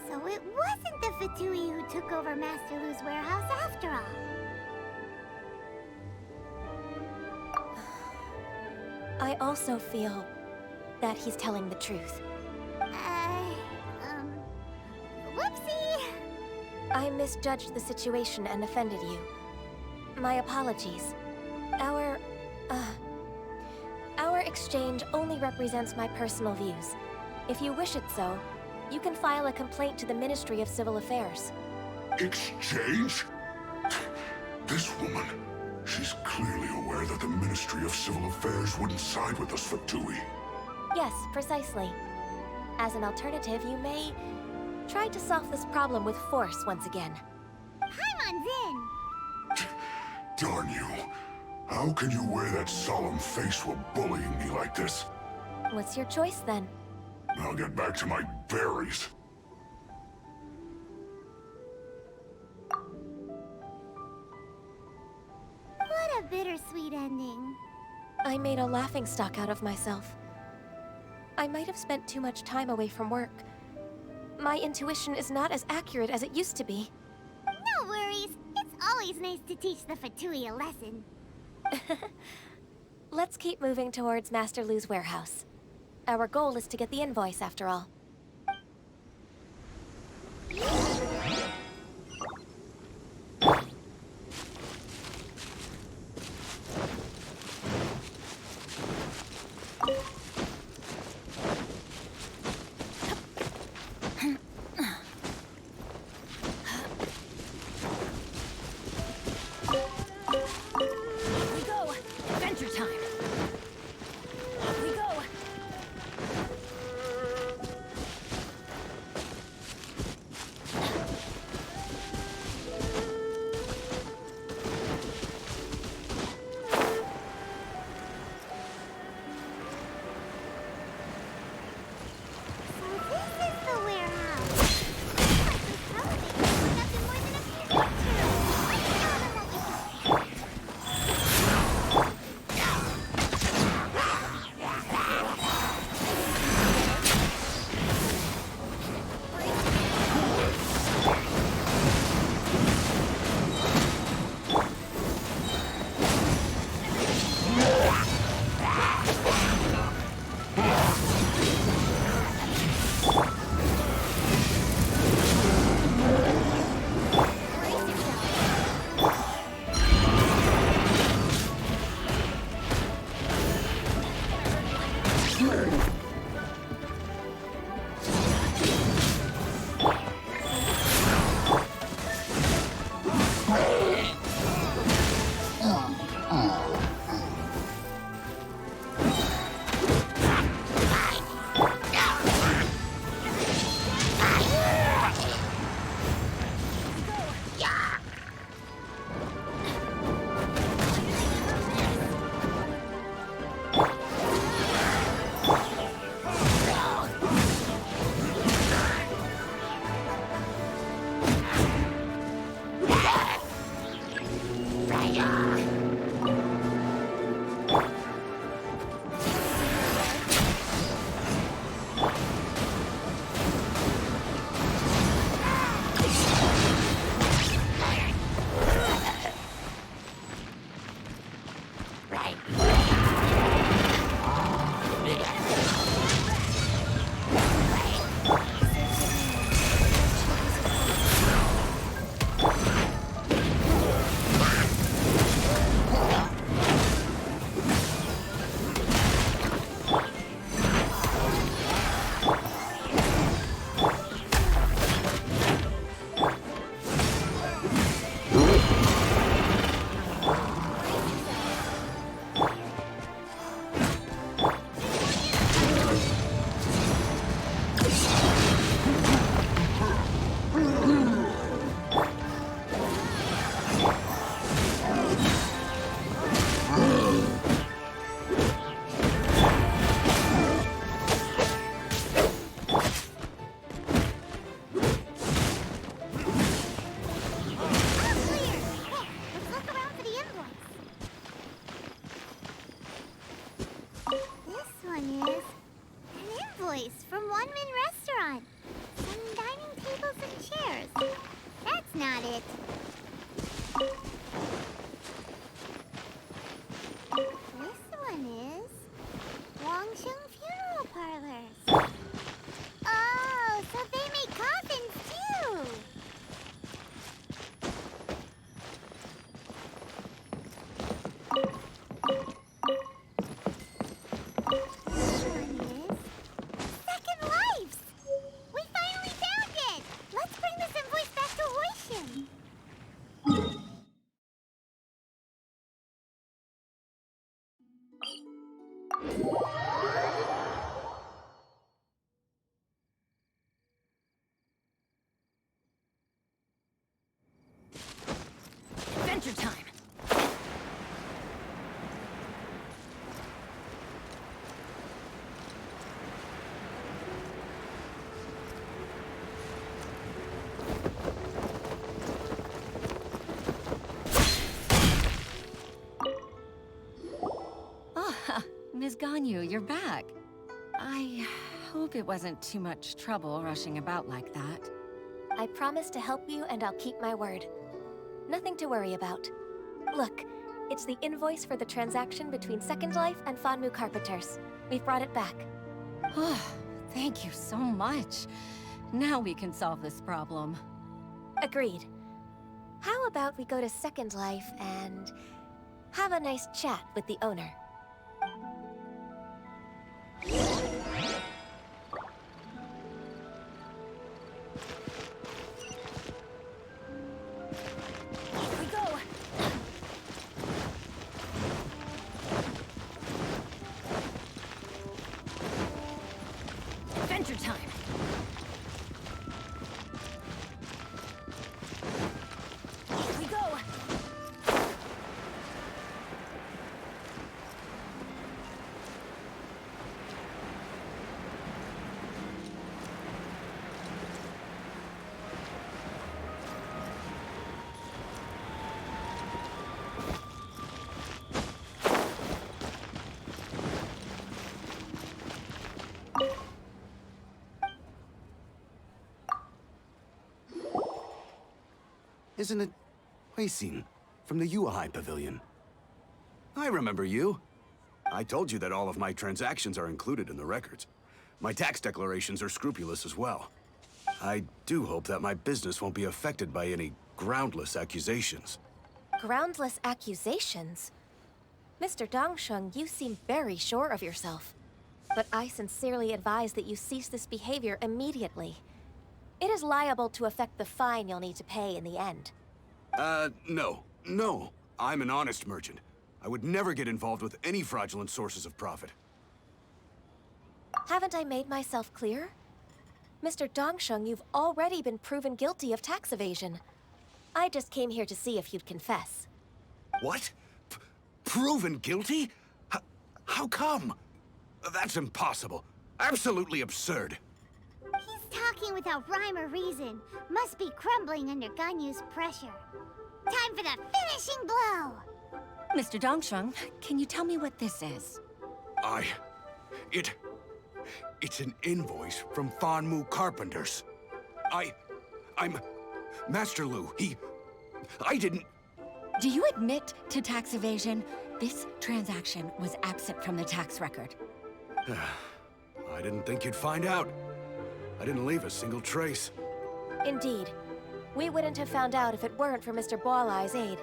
So it wasn't the Fatui who took over Master Lu's warehouse after all. I also feel that he's telling the truth. Whoopsie! I misjudged the situation and offended you. My apologies. Our exchange only represents my personal views. If you wish it so, you can file a complaint to the Ministry of Civil Affairs. Exchange? This woman, she's clearly aware that the Ministry of Civil Affairs wouldn't side with us Fatui. Yes, precisely. As an alternative, you may try to solve this problem with force once again. Paimon's in! Darn you. How can you wear that solemn face while bullying me like this? What's your choice, then? I'll get back to my berries. What a bittersweet ending. I made a laughingstock out of myself. I might have spent too much time away from work. My intuition is not as accurate as it used to be. No worries. It's always nice to teach the Fatui a lesson. Let's keep moving towards Master Lu's warehouse. Our goal is to get the invoice, after all. it. This one is Wangsheng Funeral Parlors. Oh, so they make coffins too. This one is Second Lives. We finally found it. Let's bring this invoice back to Hoishin. Adventure time! Ah, Ms. Ganyu, you're back. I hope it wasn't too much trouble rushing about like that. I promise to help you and I'll keep my word. Nothing to worry about. Look, it's the invoice for the transaction between Second Life and Fanmu Carpenters. We've brought it back. Oh, thank you so much. Now we can solve this problem. Agreed. How about we go to Second Life and have a nice chat with the owner? Off we go! Adventure time! Off we go! Isn't it Huixin from the Yuehai Pavilion? I remember you. I told you that all of my transactions are included in the records. My tax declarations are scrupulous as well. I do hope that my business won't be affected by any groundless accusations. Groundless accusations? Mr. Dongsheng, you seem very sure of yourself. But I sincerely advise that you cease this behavior immediately. It is liable to affect the fine you'll need to pay in the end. No. No. I'm an honest merchant. I would never get involved with any fraudulent sources of profit. Haven't I made myself clear? Mr. Dongsheng, you've already been proven guilty of tax evasion. I just came here to see if you'd confess. What? Proven guilty? How come? That's impossible. Absolutely absurd. He's talking without rhyme or reason. Must be crumbling under Ganyu's pressure. Time for the finishing blow! Mr. Dongsheng, can you tell me what this is? It's an invoice from Fanmu Carpenters. I'm Master Lu. I didn't... Do you admit to tax evasion? This transaction was absent from the tax record. I didn't think you'd find out. I didn't leave a single trace. Indeed. We wouldn't have found out if it weren't for Mr. Boalai's aid.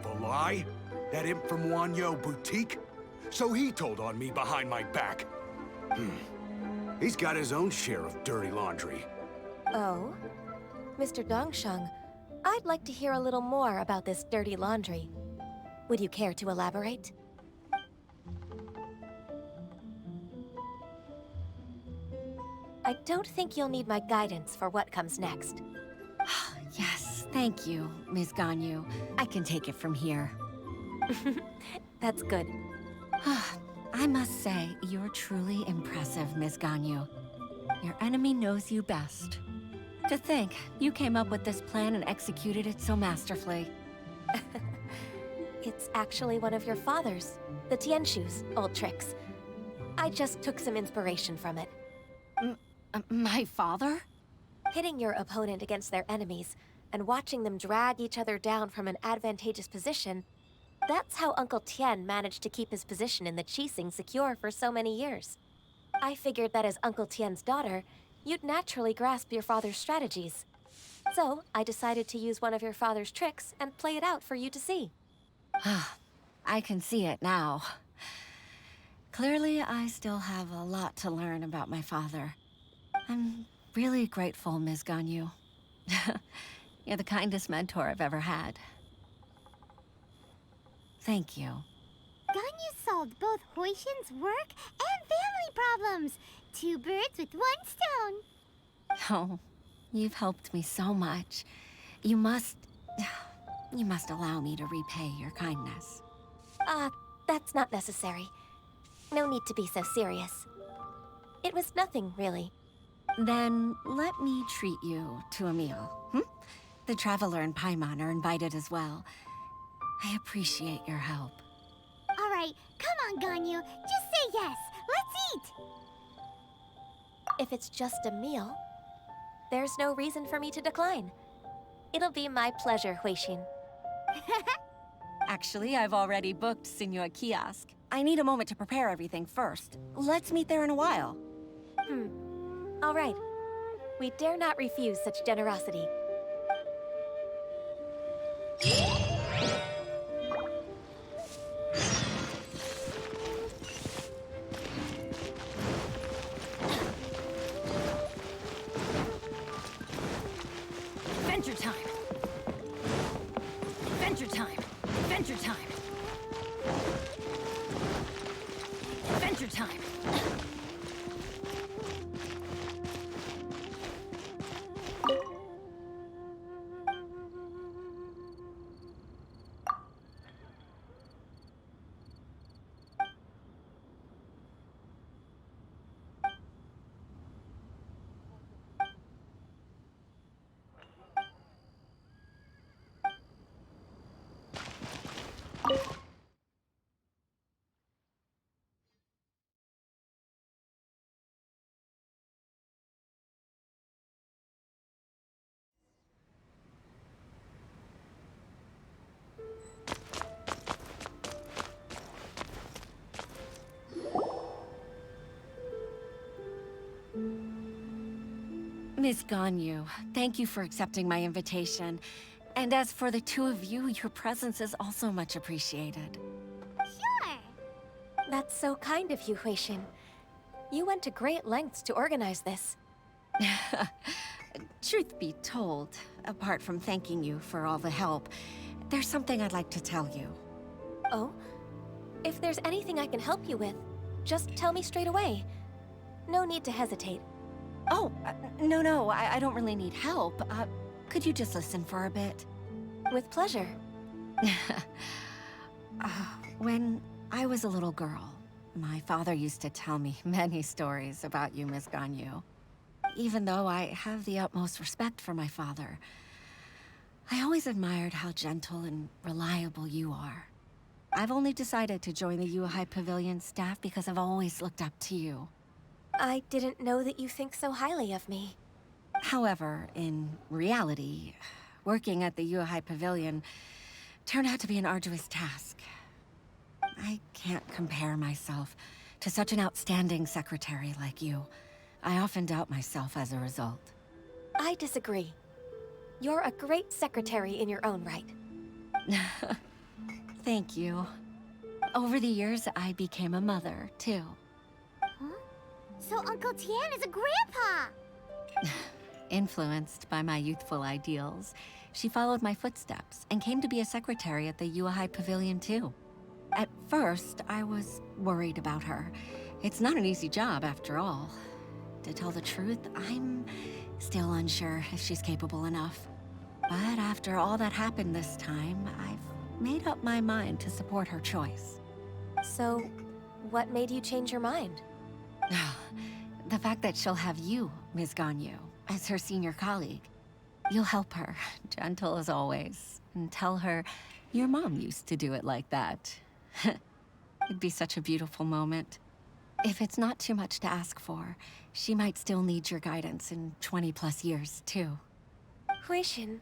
Boalai? That imp from Wanyo Boutique? So he told on me behind my back. He's got his own share of dirty laundry. Oh? Mr. Dongsheng, I'd like to hear a little more about this dirty laundry. Would you care to elaborate? I don't think you'll need my guidance for what comes next. Yes, thank you, Ms. Ganyu. I can take it from here. That's good. I must say, you're truly impressive, Ms. Ganyu. Your enemy knows you best. To think, you came up with this plan and executed it so masterfully. It's actually one of your father's, the Tianshu's, old tricks. I just took some inspiration from it. My father? Pitting your opponent against their enemies, and watching them drag each other down from an advantageous position, that's how Uncle Tian managed to keep his position in the Qixing secure for so many years. I figured that as Uncle Tian's daughter, you'd naturally grasp your father's strategies. So, I decided to use one of your father's tricks and play it out for you to see. I can see it now. Clearly, I still have a lot to learn about my father. I'm really grateful, Ms. Ganyu. You're the kindest mentor I've ever had. Thank you. Ganyu solved both Huixin's work and family problems. 2 birds with 1 stone. Oh, you've helped me so much. You must allow me to repay your kindness. That's not necessary. No need to be so serious. It was nothing, really. Then let me treat you to a meal, The Traveler and Paimon are invited as well. I appreciate your help. All right, come on, Ganyu. Just say yes. Let's eat. If it's just a meal, there's no reason for me to decline. It'll be my pleasure, Huixin. Actually, I've already booked Senor Kiosk. I need a moment to prepare everything first. Let's meet there in a while. All right. We dare not refuse such generosity. Adventure time! Adventure time! Adventure time! Adventure time! Miss Ganyu, thank you for accepting my invitation. And as for the 2 of you, your presence is also much appreciated. Sure. That's so kind of you, Huixin. You went to great lengths to organize this. Truth be told, apart from thanking you for all the help, there's something I'd like to tell you. Oh? If there's anything I can help you with, just tell me straight away. No need to hesitate. Oh, no, I don't really need help. Could you just listen for a bit? With pleasure. When I was a little girl, my father used to tell me many stories about you, Miss Ganyu. Even though I have the utmost respect for my father, I always admired how gentle and reliable you are. I've only decided to join the Yuhai Pavilion staff because I've always looked up to you. I didn't know that you think so highly of me. However, in reality, working at the Yuhai Pavilion turned out to be an arduous task. I can't compare myself to such an outstanding secretary like you. I often doubt myself as a result. I disagree. You're a great secretary in your own right. Thank you. Over the years, I became a mother, too. Huh? So Uncle Tian is a grandpa! Influenced by my youthful ideals, she followed my footsteps and came to be a secretary at the Yuhai Pavilion, too. At first, I was worried about her. It's not an easy job, after all. To tell the truth, I'm still unsure if she's capable enough. But after all that happened this time, I've made up my mind to support her choice. So, what made you change your mind? The fact that she'll have you, Ms. Ganyu, as her senior colleague. You'll help her, gentle as always, and tell her your mom used to do it like that. It'd be such a beautiful moment. If it's not too much to ask for, she might still need your guidance in 20+ years, too. Huixin,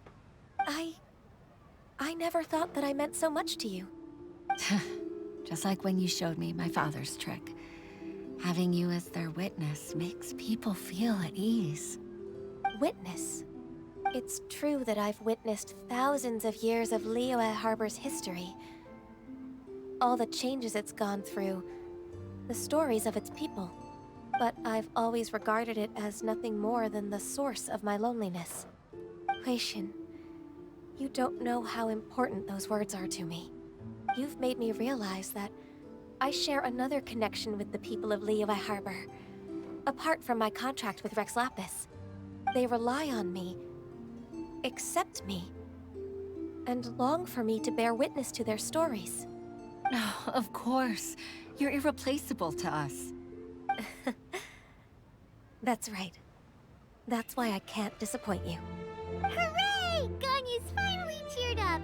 I never thought that I meant so much to you. Just like when you showed me my father's trick. Having you as their witness makes people feel at ease. Witness? It's true that I've witnessed thousands of years of Liyue Harbor's history. All the changes it's gone through, the stories of its people. But I've always regarded it as nothing more than the source of my loneliness. Huixin, you don't know how important those words are to me. You've made me realize that I share another connection with the people of Liyue Harbor. Apart from my contract with Rex Lapis, they rely on me, accept me, and long for me to bear witness to their stories. Oh, of course. You're irreplaceable to us. That's right. That's why I can't disappoint you. Hooray! Ganyu's finally cheered up!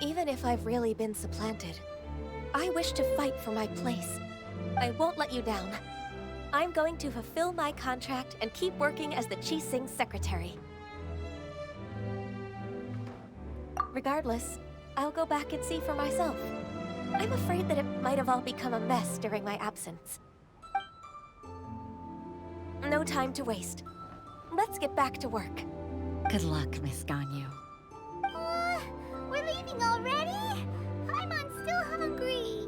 Even if I've really been supplanted, I wish to fight for my place. I won't let you down. I'm going to fulfill my contract and keep working as the Qixing's secretary. Regardless, I'll go back and see for myself. I'm afraid that it might have all become a mess during my absence. No time to waste. Let's get back to work. Good luck, Miss Ganyu. We're leaving already? I'm still hungry.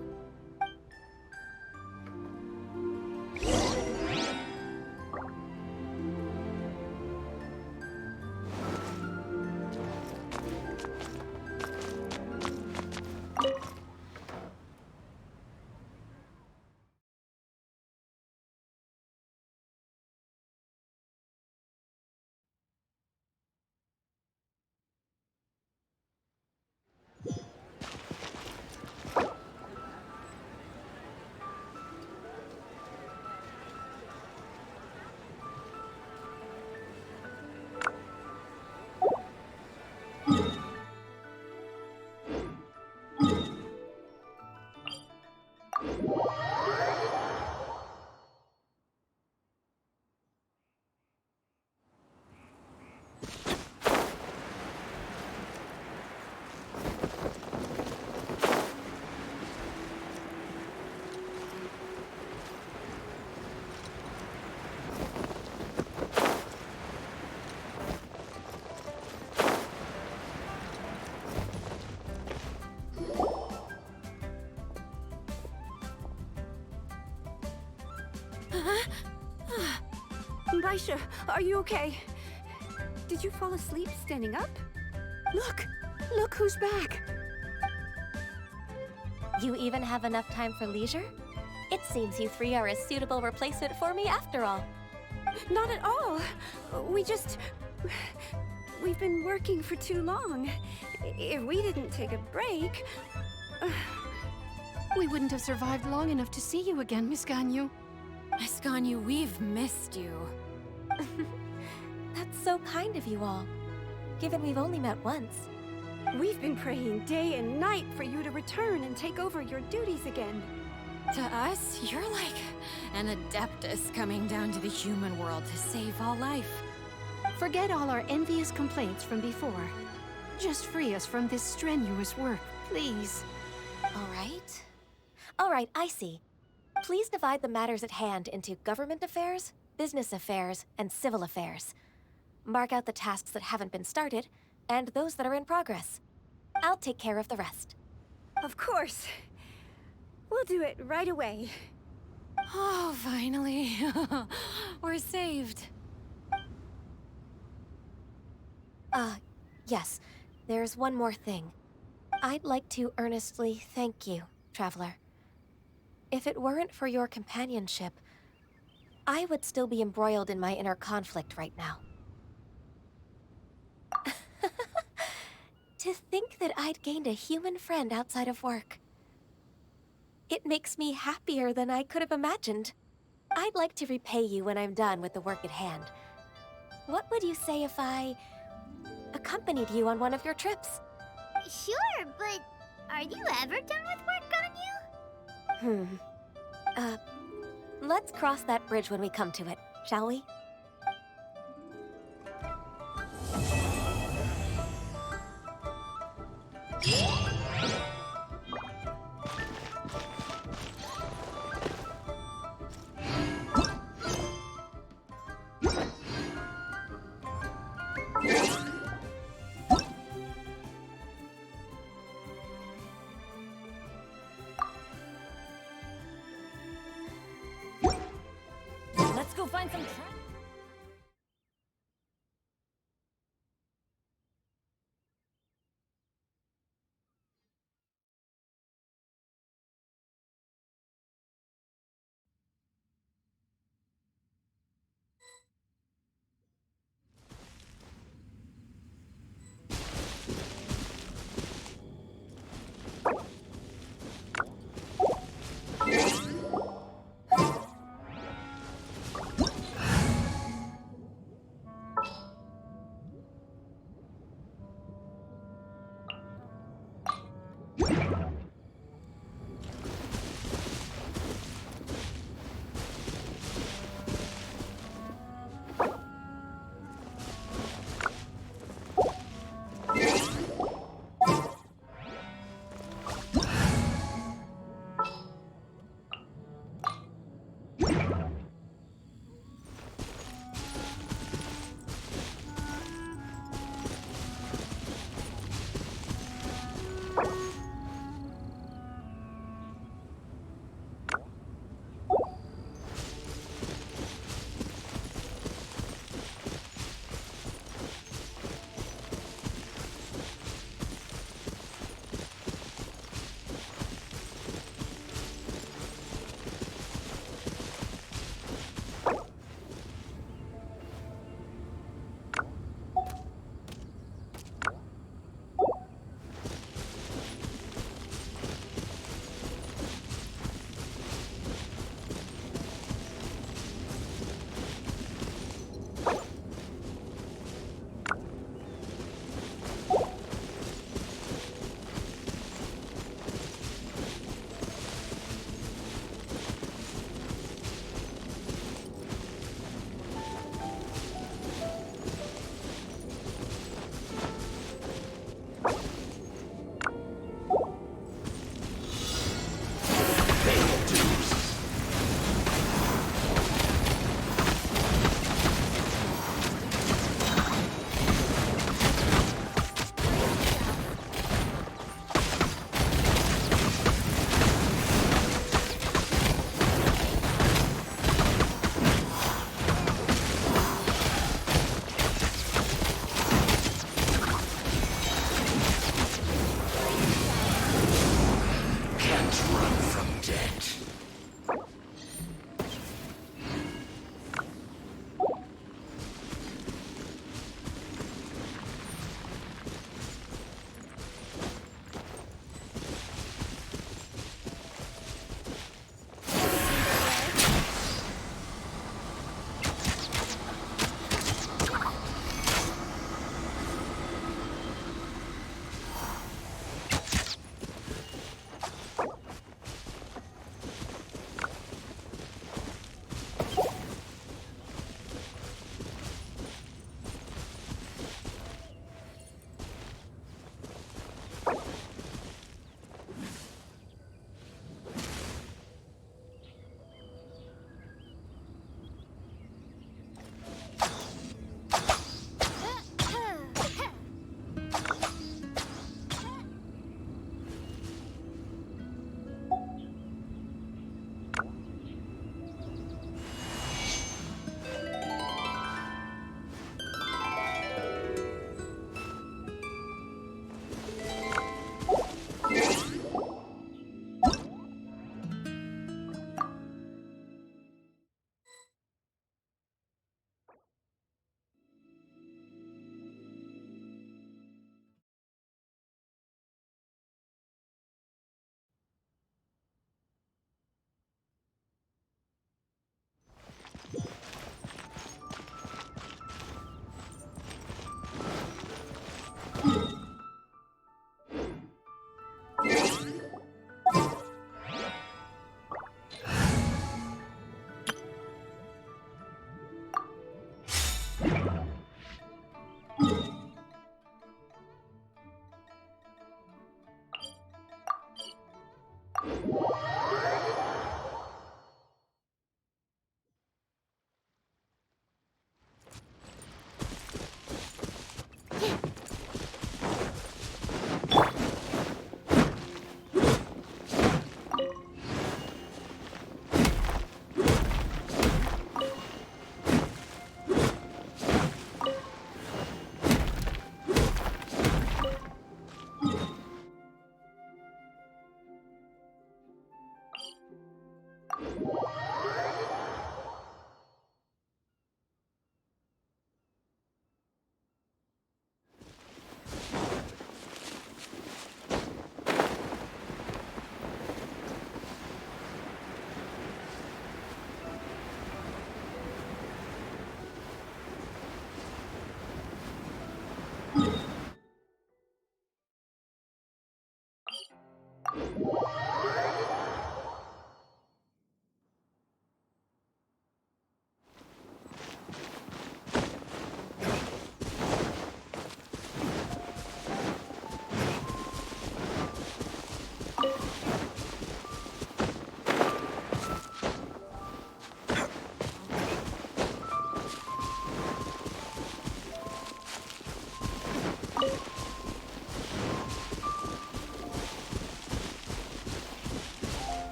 Baisha, are you okay? Did you fall asleep standing up? Look! Look who's back! You even have enough time for leisure? It seems you three are a suitable replacement for me after all. Not at all. We've been working for too long. If we didn't take a break... We wouldn't have survived long enough to see you again, Miss Ganyu. Miss Ganyu, we've missed you. That's so kind of you all, given we've only met once. We've been praying day and night for you to return and take over your duties again. To us, you're like an adeptus coming down to the human world to save all life. Forget all our envious complaints from before. Just free us from this strenuous work, please. All right, I see. Please divide the matters at hand into government affairs, business affairs, and civil affairs. Mark out the tasks that haven't been started, and those that are in progress. I'll take care of the rest. Of course. We'll do it right away. Oh, finally. We're saved. Yes. There's one more thing. I'd like to earnestly thank you, Traveler. If it weren't for your companionship, I would still be embroiled in my inner conflict right now. To think that I'd gained a human friend outside of work. It makes me happier than I could have imagined. I'd like to repay you when I'm done with the work at hand. What would you say if I accompanied you on one of your trips? Sure, but are you ever done with work, Ganyu? Let's cross that bridge when we come to it, shall we? some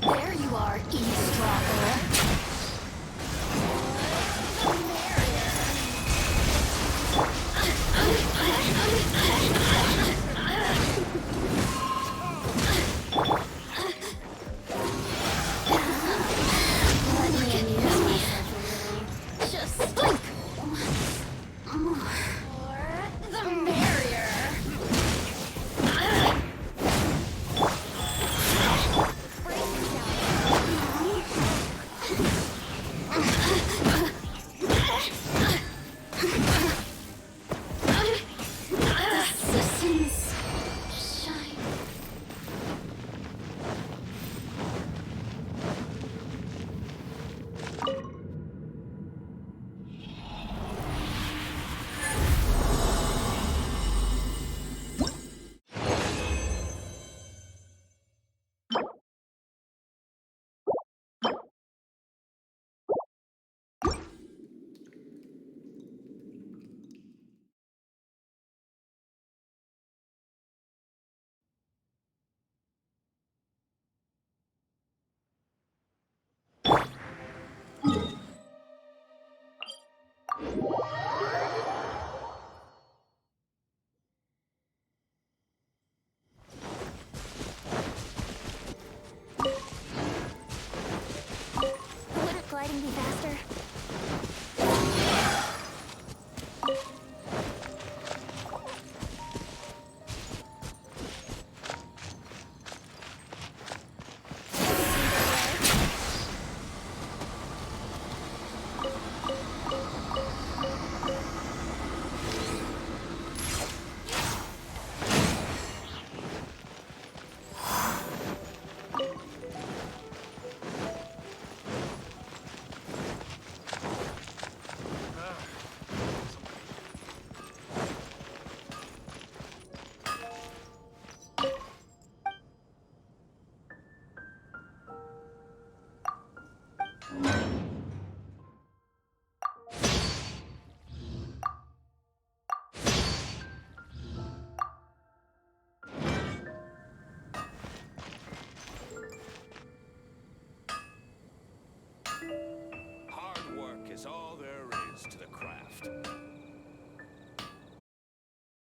There you are, eavesdropper. Just think. More the merrier. Assassins shine. Wouldn't gliding be faster?